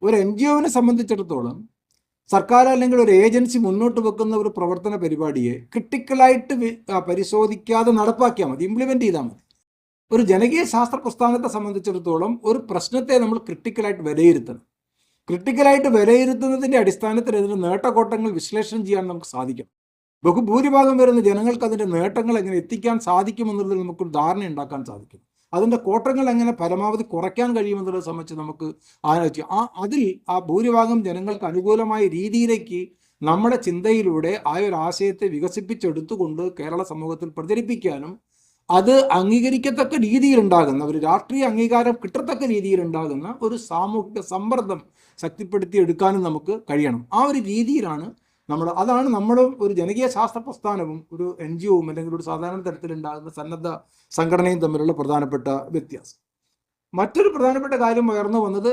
ഒരു NGO-വിനെ സംബന്ധിച്ചിടത്തോളം സർക്കാർ അല്ലെങ്കിൽ ഒരു ഏജൻസി മുന്നോട്ട് വെക്കുന്ന ഒരു പ്രവർത്തന പരിപാടിയെ ക്രിട്ടിക്കലായിട്ട് പരിശോധിക്കാതെ നടപ്പാക്കിയാൽ മതി, ഇംപ്ലിമെൻ്റ് ചെയ്താൽ മതി. ഒരു ജനകീയ ശാസ്ത്ര പ്രസ്ഥാനത്തെ സംബന്ധിച്ചിടത്തോളം ഒരു പ്രശ്നത്തെ നമ്മൾ ക്രിട്ടിക്കലായിട്ട് വിലയിരുത്തണം. ക്രിട്ടിക്കലായിട്ട് വിലയിരുത്തുന്നതിൻ്റെ അടിസ്ഥാനത്തിൽ അതിൻ്റെ നേട്ടകോട്ടങ്ങൾ വിശ്ലേഷണം ചെയ്യാൻ നമുക്ക് സാധിക്കണം. ബഹുഭൂരിഭാഗം വരുന്ന ജനങ്ങൾക്ക് അതിൻ്റെ നേട്ടങ്ങൾ എങ്ങനെ എത്തിക്കാൻ സാധിക്കുമെന്നുള്ളതിൽ നമുക്കൊരു ധാരണ ഉണ്ടാക്കാൻ സാധിക്കും. അതിൻ്റെ കോട്ടങ്ങൾ എങ്ങനെ പരമാവധി കുറയ്ക്കാൻ കഴിയുമെന്നുള്ളത് സംബന്ധിച്ച് നമുക്ക് ആലോചിക്കാം. അതിൽ ഭൂരിഭാഗം ജനങ്ങൾക്ക് അനുകൂലമായ രീതിയിലേക്ക് നമ്മുടെ ചിന്തയിലൂടെ ആ ഒരു ആശയത്തെ വികസിപ്പിച്ചെടുത്തുകൊണ്ട് കേരള സമൂഹത്തിൽ പ്രചരിപ്പിക്കാനും അത് അംഗീകരിക്കത്തക്ക രീതിയിലുണ്ടാകുന്ന ഒരു രാഷ്ട്രീയ അംഗീകാരം കിട്ടത്തക്ക രീതിയിലുണ്ടാകുന്ന ഒരു സാമൂഹിക സമ്മർദ്ദം ശക്തിപ്പെടുത്തി എടുക്കാനും നമുക്ക് കഴിയണം. ആ ഒരു രീതിയിലാണ് അതാണ് നമ്മളും ഒരു ജനകീയ ശാസ്ത്ര പ്രസ്ഥാനവും ഒരു NGO-വും അല്ലെങ്കിൽ ഒരു സാധാരണ തരത്തിലുണ്ടാകുന്ന സന്നദ്ധ സംഘടനയും തമ്മിലുള്ള പ്രധാനപ്പെട്ട വ്യത്യാസം. മറ്റൊരു പ്രധാനപ്പെട്ട കാര്യം ഉയർന്നു വന്നത്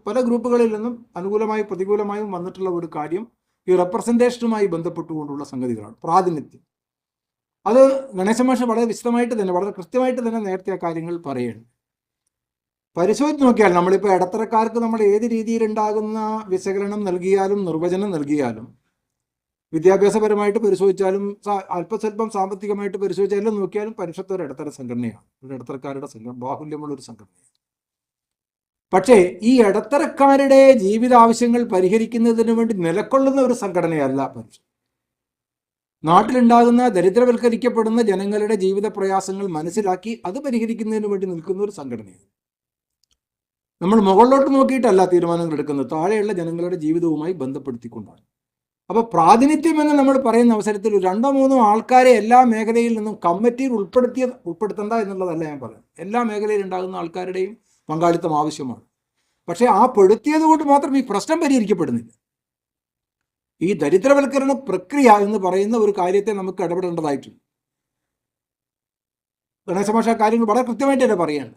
പല ഗ്രൂപ്പുകളിൽ നിന്നും അനുകൂലമായും പ്രതികൂലമായും വന്നിട്ടുള്ള ഒരു കാര്യം ഈ റെപ്രസെൻറ്റേഷനുമായി ബന്ധപ്പെട്ടുകൊണ്ടുള്ള സംഗതികളാണ്. പ്രാതിനിധ്യം. അത് ഗണേശ മാഷ് വളരെ വിശദമായിട്ട് തന്നെ വളരെ കൃത്യമായിട്ട് തന്നെ നേരത്തെ ആ കാര്യങ്ങൾ പറയുകയാണ്. പരിശോധിച്ച് നോക്കിയാൽ നമ്മളിപ്പോൾ ഇടത്തരക്കാർക്ക് നമ്മൾ ഏത് രീതിയിലുണ്ടാകുന്ന വിശകലനം നൽകിയാലും നിർവചനം നൽകിയാലും വിദ്യാഭ്യാസപരമായിട്ട് പരിശോധിച്ചാലും അല്പസ്വല്പം സാമ്പത്തികമായിട്ട് പരിശോധിച്ചാലും നോക്കിയാലും പരിഷത്ത് ഒരു ഇടത്തര സംഘടനയാണ്, ഒരു ഇടത്തരക്കാരുടെ ബാഹുല്യമുള്ളൊരു സംഘടനയാണ്. പക്ഷേ ഈ ഇടത്തരക്കാരുടെ ജീവിതാവശ്യങ്ങൾ പരിഹരിക്കുന്നതിന് വേണ്ടി നിലകൊള്ളുന്ന ഒരു സംഘടനയല്ല പരിഷത്ത്. നാട്ടിലുണ്ടാകുന്ന ദരിദ്രവൽക്കരിക്കപ്പെടുന്ന ജനങ്ങളുടെ ജീവിത പ്രയാസങ്ങൾ മനസ്സിലാക്കി അത് പരിഹരിക്കുന്നതിന് വേണ്ടി നിൽക്കുന്ന ഒരു സംഘടനയാണ്. നമ്മൾ മുകളിലോട്ട് നോക്കിയിട്ടല്ല തീരുമാനങ്ങൾ എടുക്കുന്നത്, താഴെയുള്ള ജനങ്ങളുടെ ജീവിതവുമായി ബന്ധപ്പെടുത്തിക്കൊണ്ടാണ്. അപ്പോൾ പ്രാതിനിധ്യം എന്ന് നമ്മൾ പറയുന്ന അവസരത്തിൽ 2-3 ആൾക്കാരെ എല്ലാ മേഖലയിൽ നിന്നും കമ്മിറ്റിയിൽ ഉൾപ്പെടുത്തണ്ട എന്നുള്ളതല്ല ഞാൻ പറയുന്നത്. എല്ലാ മേഖലയിൽ ഉണ്ടാകുന്ന ആൾക്കാരുടെയും പങ്കാളിത്തം ആവശ്യമാണ്. പക്ഷേ ആ പെടുത്തിയത് കൊണ്ട് മാത്രം ഈ പ്രശ്നം പരിഹരിക്കപ്പെടുന്നില്ല. ഈ ദരിദ്രവൽക്കരണ പ്രക്രിയ എന്ന് പറയുന്ന ഒരു കാര്യത്തെ നമുക്ക് ഇടപെടേണ്ടതായിട്ടുണ്ട്. ഗണേശ മാഷ കാര്യങ്ങൾ വളരെ കൃത്യമായിട്ട് തന്നെ പറയുകയാണ്.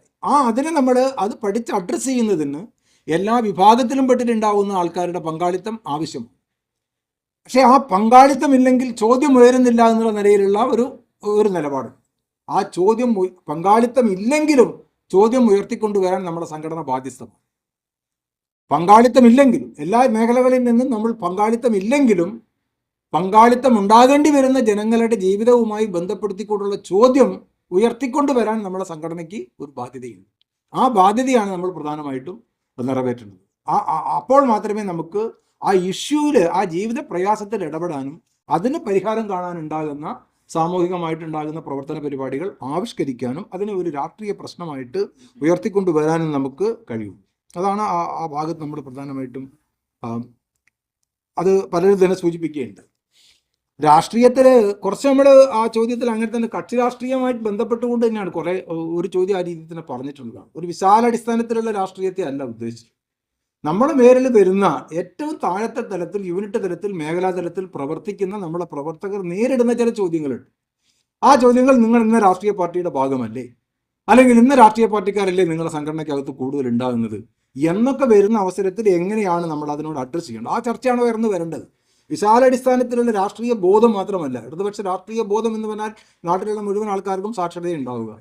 അതിനെ നമ്മൾ അത് പഠിച്ച് അഡ്രസ്സ് ചെയ്യുന്നതിന് എല്ലാ വിഭാഗത്തിലും പെട്ടിട്ടുണ്ടാവുന്ന ആൾക്കാരുടെ പങ്കാളിത്തം ആവശ്യമാണ്. പക്ഷേ ആ പങ്കാളിത്തം ഇല്ലെങ്കിൽ ചോദ്യം ഉയരുന്നില്ല എന്നുള്ള നിലയിലുള്ള ഒരു നിലപാട്. ആ പങ്കാളിത്തം ഇല്ലെങ്കിലും ചോദ്യം ഉയർത്തിക്കൊണ്ടുവരാൻ നമ്മുടെ സംഘടന ബാധ്യസ്ഥമാണ്. പങ്കാളിത്തമില്ലെങ്കിലും എല്ലാ മേഖലകളിൽ നിന്നും നമ്മൾ പങ്കാളിത്തമില്ലെങ്കിലും പങ്കാളിത്തം ഉണ്ടാകേണ്ടി വരുന്ന ജനങ്ങളുടെ ജീവിതവുമായി ബന്ധപ്പെടുത്തിക്കൊണ്ടുള്ള ചോദ്യം ഉയർത്തിക്കൊണ്ടുവരാൻ നമ്മുടെ സംഘടനയ്ക്ക് ഒരു ബാധ്യതയുണ്ട്. ആ ബാധ്യതയാണ് നമ്മൾ പ്രധാനമായിട്ടും നിറവേറ്റുന്നത്. അപ്പോൾ മാത്രമേ നമുക്ക് ആ ഇഷ്യൂവിൽ ആ ജീവിത പ്രയാസത്തിൽ ഇടപെടാനും അതിന് പരിഹാരം കാണാനുണ്ടാകുന്ന സാമൂഹികമായിട്ടുണ്ടാകുന്ന പ്രവർത്തന പരിപാടികൾ ആവിഷ്കരിക്കാനും അതിനെ ഒരു രാഷ്ട്രീയ പ്രശ്നമായിട്ട് ഉയർത്തിക്കൊണ്ടുവരാനും നമുക്ക് കഴിയും. അതാണ് ആ ഭാഗത്ത് നമ്മൾ പ്രധാനമായിട്ടും അത് പലരും തന്നെ സൂചിപ്പിക്കുകയുണ്ട്. രാഷ്ട്രീയത്തിൽ കുറച്ച് നമ്മൾ ആ ചോദ്യത്തിൽ അങ്ങനെ തന്നെ കക്ഷി രാഷ്ട്രീയമായിട്ട് ബന്ധപ്പെട്ടുകൊണ്ട് തന്നെയാണ് ഒരു ചോദ്യം ആ രീതിയിൽ തന്നെ പറഞ്ഞിട്ടുള്ളതാണ്. ഒരു വിശാലടിസ്ഥാനത്തിലുള്ള രാഷ്ട്രീയത്തെ അല്ല ഉദ്ദേശിച്ചത്. നമ്മുടെ മേലിൽ വരുന്ന ഏറ്റവും താഴത്തെ തലത്തിൽ യൂണിറ്റ് തലത്തിൽ മേഖലാ തലത്തിൽ പ്രവർത്തിക്കുന്ന നമ്മളെ പ്രവർത്തകർ നേരിടുന്ന ചില ചോദ്യങ്ങളുണ്ട്. ആ ചോദ്യങ്ങൾ നിങ്ങൾ ഇന്ന രാഷ്ട്രീയ പാർട്ടിയുടെ ഭാഗമല്ലേ, അല്ലെങ്കിൽ ഇന്ന രാഷ്ട്രീയ പാർട്ടിക്കാരല്ലേ നിങ്ങളുടെ സംഘടനയ്ക്കകത്ത് കൂടുതൽ ഉണ്ടാകുന്നത് എന്നൊക്കെ വരുന്ന അവസരത്തിൽ എങ്ങനെയാണ് നമ്മൾ അതിനോട് അഡ്രസ്സ് ചെയ്യേണ്ടത്? ആ ചർച്ചയാണ് ഉയർന്നു വരേണ്ടത്. വിശാലടിസ്ഥാനത്തിലുള്ള രാഷ്ട്രീയ ബോധം മാത്രമല്ല. ഇടതുപക്ഷ രാഷ്ട്രീയ ബോധം എന്ന് പറഞ്ഞാൽ നാട്ടിലുള്ള മുഴുവൻ ആൾക്കാർക്കും സാക്ഷരത ഉണ്ടാവുക,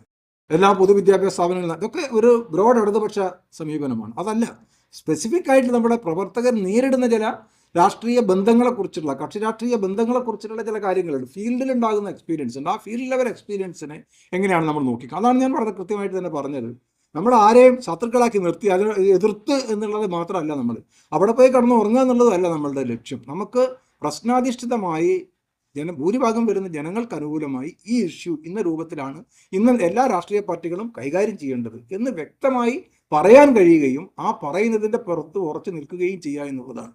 എല്ലാ പൊതുവിദ്യാഭ്യാസ സ്ഥാപനങ്ങളും, അതൊക്കെ ഒരു ബ്രോഡ് ഇടതുപക്ഷ സമീപനമാണ്. അതല്ല, സ്പെസിഫിക് ആയിട്ട് നമ്മുടെ പ്രവർത്തകർ നേരിടുന്ന ചില രാഷ്ട്രീയ ബന്ധങ്ങളെക്കുറിച്ചുള്ള കക്ഷി രാഷ്ട്രീയ ബന്ധങ്ങളെക്കുറിച്ചുള്ള ചില കാര്യങ്ങളുണ്ട്. ഫീൽഡിലുണ്ടാകുന്ന എക്സ്പീരിയൻസ് ഉണ്ട്. ആ ഫീൽഡ് ലെവൽ എക്സ്പീരിയൻസിനെ എങ്ങനെയാണ് നമ്മൾ നോക്കിക്കുക? അതാണ് ഞാൻ വളരെ കൃത്യമായിട്ട് തന്നെ പറഞ്ഞത്. നമ്മൾ ആരെയും ശത്രുക്കളാക്കി നിർത്തി അതിനെ എതിർത്ത് എന്നുള്ളത് മാത്രമല്ല, നമ്മൾ അവിടെ പോയി കടന്ന് ഉറങ്ങുക എന്നുള്ളതല്ല നമ്മളുടെ ലക്ഷ്യം. നമുക്ക് പ്രശ്നാധിഷ്ഠിതമായി ഭൂരിഭാഗം വരുന്ന ജനങ്ങൾക്ക് അനുകൂലമായി ഈ ഇഷ്യൂ ഇന്ന രൂപത്തിലാണ് ഇന്ന് എല്ലാ രാഷ്ട്രീയ പാർട്ടികളും കൈകാര്യം ചെയ്യേണ്ടത് എന്ന് വ്യക്തമായി പറയാൻ കഴിയുകയും ആ പറയുന്നതിൻ്റെ പുറത്ത് ഉറച്ചു നിൽക്കുകയും ചെയ്യുക എന്നുള്ളതാണ്.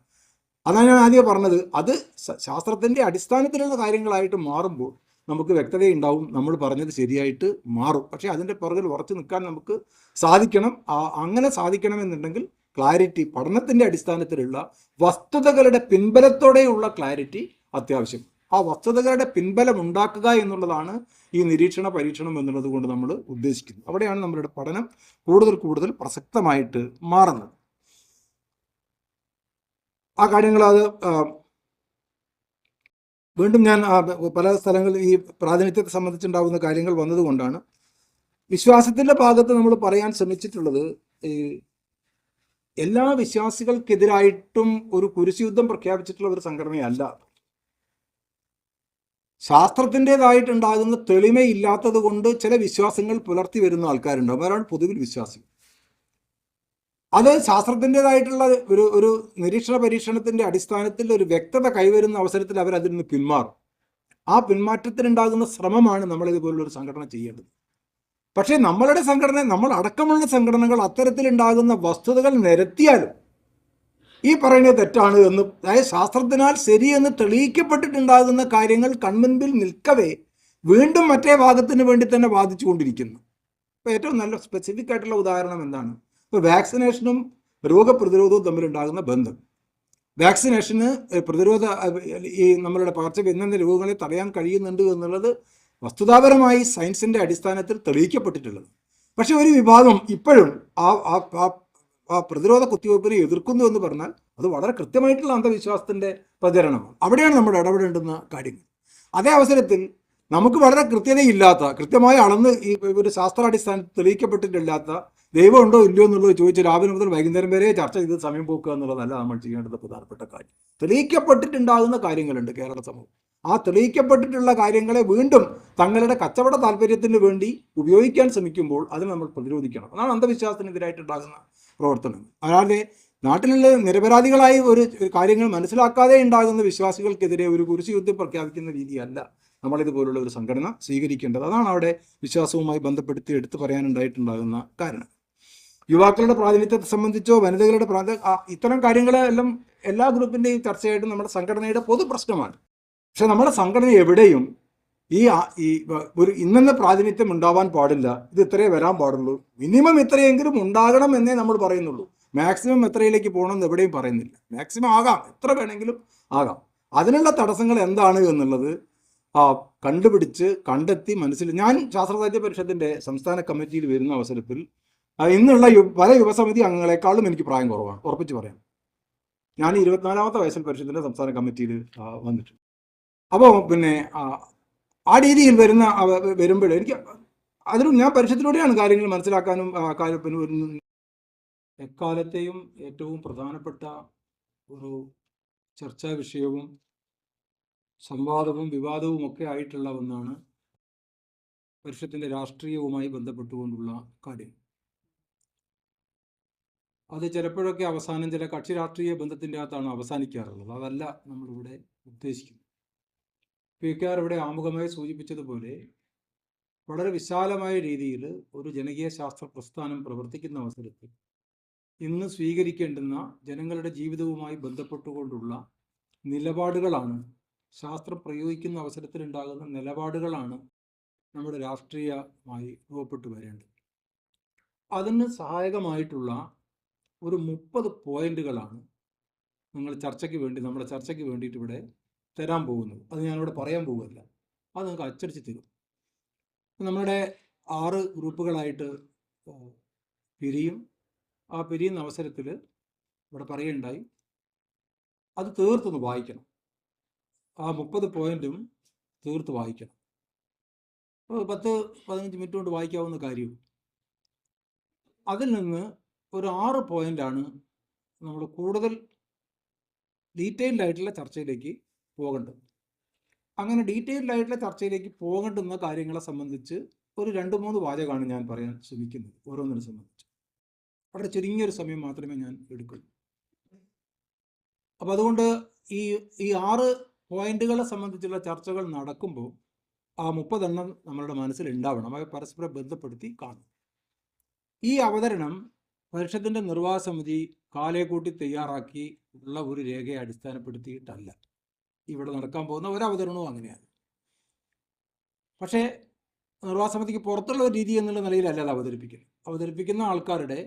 അതാണ് ഞാൻ ആദ്യം പറഞ്ഞത്. അത് ശാസ്ത്രത്തിൻ്റെ അടിസ്ഥാനത്തിലുള്ള കാര്യങ്ങളായിട്ട് മാറുമ്പോൾ നമുക്ക് വ്യക്തതയുണ്ടാവും, നമ്മൾ പറഞ്ഞത് ശരിയായിട്ട് മാറും. പക്ഷേ അതിൻ്റെ പുറകിൽ ഉറച്ചു നിൽക്കാൻ നമുക്ക് സാധിക്കണം. അങ്ങനെ സാധിക്കണമെന്നുണ്ടെങ്കിൽ ക്ലാരിറ്റി, പഠനത്തിൻ്റെ അടിസ്ഥാനത്തിലുള്ള വസ്തുതകളുടെ പിൻബലത്തോടെയുള്ള ക്ലാരിറ്റി അത്യാവശ്യം. ആ വസ്തുതകളുടെ പിൻബലം ഉണ്ടാക്കുക എന്നുള്ളതാണ് ഈ നിരീക്ഷണ പരീക്ഷണം എന്നുള്ളത് കൊണ്ട് നമ്മൾ ഉദ്ദേശിക്കുന്നത്. അവിടെയാണ് നമ്മളുടെ പഠനം കൂടുതൽ പ്രസക്തമായിട്ട് മാറുന്നത്. ആ കാര്യങ്ങൾ വീണ്ടും ഞാൻ പല സ്ഥലങ്ങളിൽ ഈ പ്രാതിനിധ്യത്തെ സംബന്ധിച്ചുണ്ടാകുന്ന കാര്യങ്ങൾ വന്നതുകൊണ്ടാണ് വിശ്വാസത്തിൻ്റെ ഭാഗത്ത് നമ്മൾ പറയാൻ ശ്രമിച്ചിട്ടുള്ളത്. എല്ലാ വിശ്വാസികൾക്കെതിരായിട്ടും ഒരു കുരിശുയുദ്ധം പ്രഖ്യാപിച്ചിട്ടുള്ള ഒരു സംഘടനയല്ല. ശാസ്ത്രത്തിൻ്റെതായിട്ടുണ്ടാകുന്ന തെളിമയില്ലാത്തത് കൊണ്ട് ചില വിശ്വാസങ്ങൾ പുലർത്തി വരുന്ന ആൾക്കാരുണ്ടാവും. അവരാണ് പൊതുവിൽ വിശ്വാസികൾ. അത് ശാസ്ത്രത്തിൻ്റെതായിട്ടുള്ള ഒരു നിരീക്ഷണ പരീക്ഷണത്തിന്റെ അടിസ്ഥാനത്തിൽ ഒരു വ്യക്തത കൈവരുന്ന അവസരത്തിൽ അവർ അതിൽ നിന്ന് പിന്മാറും. ആ പിന്മാറ്റത്തിനുണ്ടാകുന്ന ശ്രമമാണ് നമ്മളിതുപോലുള്ള ഒരു സംഘടന ചെയ്യേണ്ടത്. പക്ഷേ നമ്മളുടെ സംഘടന, നമ്മൾ അടക്കമുള്ള സംഘടനകൾ അത്തരത്തിലുണ്ടാകുന്ന വസ്തുതകൾ നിരത്തിയാലും ഈ പറയുന്നത് തെറ്റാണ് എന്ന്, അതായത് ശാസ്ത്രത്തിനാൽ ശരിയെന്ന് തെളിയിക്കപ്പെട്ടിട്ടുണ്ടാകുന്ന കാര്യങ്ങൾ കൺമുൻപിൽ നിൽക്കവേ വീണ്ടും മറ്റേ ഭാഗത്തിന് വേണ്ടി തന്നെ വാദിച്ചുകൊണ്ടിരിക്കുന്നു. ഇപ്പോൾ ഏറ്റവും നല്ല സ്പെസിഫിക് ആയിട്ടുള്ള ഉദാഹരണം എന്താണ്? ഇപ്പോൾ വാക്സിനേഷനും രോഗപ്രതിരോധവും തമ്മിലുണ്ടാകുന്ന ബന്ധം. വാക്സിനേഷന് ഈ നമ്മളുടെ പകർച്ചവ്യാധി രോഗങ്ങളെ തടയാൻ കഴിയുന്നുണ്ട് എന്നുള്ളത് വസ്തുതാപരമായി സയൻസിന്റെ അടിസ്ഥാനത്തിൽ തെളിയിക്കപ്പെട്ടിട്ടുള്ളത്. പക്ഷെ ഒരു വിഭാഗം ഇപ്പോഴും ആ പ്രതിരോധ കുത്തിവയ്പ്പിനെ എതിർക്കുന്നു എന്ന് പറഞ്ഞാൽ അത് വളരെ കൃത്യമായിട്ടുള്ള അന്ധവിശ്വാസത്തിന്റെ പ്രചരണമാണ്. അവിടെയാണ് നമ്മൾ ഇടപെടേണ്ടുന്ന കാര്യങ്ങൾ. അതേ അവസരത്തിൽ നമുക്ക് വളരെ കൃത്യമായി അളന്ന് ഈ ഒരു ശാസ്ത്രാടിസ്ഥാനത്തിൽ തെളിയിക്കപ്പെട്ടിട്ടില്ലാത്ത ദൈവം ഉണ്ടോ ഇല്ലയോ എന്നുള്ളത് ചോദിച്ച് രാവിലെ മുതൽ വൈകുന്നേരം വരെ ചർച്ച ചെയ്ത് സമയം പോക്കുക എന്നുള്ളതല്ല നമ്മൾ ചെയ്യേണ്ടത് പ്രധാനപ്പെട്ട കാര്യം. തെളിയിക്കപ്പെട്ടിട്ടുണ്ടാകുന്ന കാര്യങ്ങളുണ്ട് കേരള സമൂഹം. ആ തെളിയിക്കപ്പെട്ടിട്ടുള്ള കാര്യങ്ങളെ വീണ്ടും തങ്ങളുടെ കച്ചവട താല്പര്യത്തിന് വേണ്ടി ഉപയോഗിക്കാൻ ശ്രമിക്കുമ്പോൾ അതിനെ നമ്മൾ പ്രതിരോധിക്കണം. അതാണ് അന്ധവിശ്വാസത്തിനെതിരായിട്ടുണ്ടാകുന്ന പ്രവർത്തനം. അല്ലാതെ നാട്ടിലുള്ള നിരപരാധികളായി ഒരു കാര്യങ്ങൾ മനസ്സിലാക്കാതെ ഉണ്ടാകുന്ന വിശ്വാസികൾക്കെതിരെ ഒരു കുരിശുയുദ്ധം പ്രഖ്യാപിക്കുന്ന രീതിയല്ല നമ്മളിതുപോലുള്ള ഒരു സംഘടന സ്വീകരിക്കേണ്ടത്. അതാണ് അവിടെ വിശ്വാസവുമായി ബന്ധപ്പെടുത്തി എടുത്തു പറയാനുണ്ടായിട്ടുണ്ടാകുന്ന കാരണം. യുവാക്കളുടെ പ്രാതിനിധ്യത്തെ സംബന്ധിച്ചോ വനിതകളുടെ ഇത്തരം കാര്യങ്ങളെല്ലാം എല്ലാ ഗ്രൂപ്പിൻ്റെയും ചർച്ചയായിട്ട് നമ്മുടെ സംഘടനയുടെ പൊതു പ്രശ്നമാണ്. പക്ഷെ നമ്മുടെ സംഘടന എവിടെയും ഈ ഒരു ഇന്നെന്ന പ്രാതിനിധ്യം ഉണ്ടാവാൻ പാടില്ല, ഇത് ഇത്രയേ വരാൻ പാടുള്ളൂ, മിനിമം ഇത്രയെങ്കിലും ഉണ്ടാകണം എന്നേ നമ്മൾ പറയുന്നുള്ളൂ. മാക്സിമം എത്രയിലേക്ക് പോകണമെന്ന് എവിടെയും പറയുന്നില്ല. മാക്സിമം ആകാം, എത്ര വേണമെങ്കിലും ആകാം. അതിനുള്ള തടസ്സങ്ങൾ എന്താണ് എന്നുള്ളത് കണ്ടുപിടിച്ച് കണ്ടെത്തി ഞാൻ ശാസ്ത്ര സാഹിത്യ പരിഷത്തിന്റെ സംസ്ഥാന കമ്മിറ്റിയിൽ വരുന്ന അവസരത്തിൽ ഇന്നുള്ള പല യുവസമിതി അംഗങ്ങളെക്കാളും എനിക്ക് പ്രായം കുറവാണ്, ഉറപ്പിച്ച് പറയാം. ഞാൻ 24ാമത്തെ വയസ്സിൽ പരിഷത്തിന്റെ സംസ്ഥാന കമ്മിറ്റിയിൽ വന്നിട്ടുണ്ട്. അപ്പോൾ പിന്നെ ആ രീതിയിൽ വരുമ്പോൾ എനിക്ക് അതിലും ഞാൻ പരിഷത്തിലൂടെയാണ് കാര്യങ്ങൾ മനസ്സിലാക്കാനും എക്കാലത്തെയും ഏറ്റവും പ്രധാനപ്പെട്ട ഒരു ചർച്ചാ വിഷയവും സംവാദവും വിവാദവും ഒക്കെ ആയിട്ടുള്ള ഒന്നാണ് പരിഷത്തിന്റെ രാഷ്ട്രീയവുമായി ബന്ധപ്പെട്ടുകൊണ്ടുള്ള കാര്യം. അത് ചിലപ്പോഴൊക്കെ അവസാനം ചില കക്ഷി രാഷ്ട്രീയ ബന്ധത്തിൻ്റെ അകത്താണ് അവസാനിക്കാറുള്ളത്. അതല്ല നമ്മളിവിടെ ഉദ്ദേശിക്കുന്നത്. PKR ഇവിടെ ആമുഖമായി സൂചിപ്പിച്ചതുപോലെ വളരെ വിശാലമായ രീതിയിൽ ഒരു ജനകീയ ശാസ്ത്ര പ്രസ്ഥാനം പ്രവർത്തിക്കുന്ന അവസരത്തിൽ ഇന്ന് സ്വീകരിക്കേണ്ടുന്ന ജനങ്ങളുടെ ജീവിതവുമായി ബന്ധപ്പെട്ടുകൊണ്ടുള്ള നിലപാടുകളാണ്, ശാസ്ത്രം പ്രയോഗിക്കുന്ന അവസരത്തിൽ ഉണ്ടാകുന്ന നിലപാടുകളാണ് നമ്മുടെ രാഷ്ട്രീയമായി രൂപപ്പെട്ടു വരേണ്ടത്. അതിന് സഹായകമായിട്ടുള്ള ഒരു 30 പോയിന്റുകളാണ് നമ്മുടെ ചർച്ചയ്ക്ക് വേണ്ടിയിട്ട് ഇവിടെ തരാൻ പോകുന്നത്. അത് ഞാനിവിടെ പറയാൻ പോകുന്നില്ല, അത് നിങ്ങൾക്ക് അച്ചടിച്ച് തരും. നമ്മുടെ 6 ഗ്രൂപ്പുകളായിട്ട് പിരിയും. ആ പിരിയുന്ന അവസരത്തിൽ ഇവിടെ പറയുകയുണ്ടായി, അത് തീർത്തൊന്ന് വായിക്കണം. ആ 30 പോയിന്റും തീർത്ത് വായിക്കണം. 10-15 മിനിറ്റ് കൊണ്ട് വായിക്കാവുന്ന കാര്യവും. അതിൽ നിന്ന് ഒരു 6 പോയിന്റാണ് നമ്മൾ കൂടുതൽ ഡീറ്റെയിൽഡ് ആയിട്ടുള്ള ചർച്ചയിലേക്ക് പോകേണ്ടത്. അങ്ങനെ ഡീറ്റെയിൽഡ് ആയിട്ടുള്ള ചർച്ചയിലേക്ക് പോകേണ്ടുന്ന കാര്യങ്ങളെ സംബന്ധിച്ച് ഒരു 2-3 വാചകമാണ് ഞാൻ പറയാൻ ശ്രമിക്കുന്നത്. ഓരോന്നിനെ സംബന്ധിച്ച് വളരെ ചുരുങ്ങിയൊരു സമയം മാത്രമേ ഞാൻ എടുക്കുള്ളൂ. അപ്പം അതുകൊണ്ട് ഈ 6 പോയിന്റുകളെ സംബന്ധിച്ചുള്ള ചർച്ചകൾ നടക്കുമ്പോൾ ആ 30 എണ്ണം നമ്മളുടെ മനസ്സിൽ ഉണ്ടാവണം. അവയെ പരസ്പരം ബന്ധപ്പെടുത്തി കാണും. ഈ അവതരണം പരിഷത്തിന്റെ നിർവാഹക സമിതി കാലേക്കൂട്ടി തയ്യാറാക്കി ഉള്ള ഒരു രേഖയെ അടിസ്ഥാനപ്പെടുത്തിയിട്ടല്ല ഇവിടെ നടക്കാൻ പോകുന്ന ഒരവതരണവും അങ്ങനെയാണ്. പക്ഷേ നിർവാഹക സമിതിക്ക് പുറത്തുള്ള ഒരു രീതി എന്നുള്ള നിലയിലല്ല അത് അവതരിപ്പിക്കുന്ന ആൾക്കാരുടെ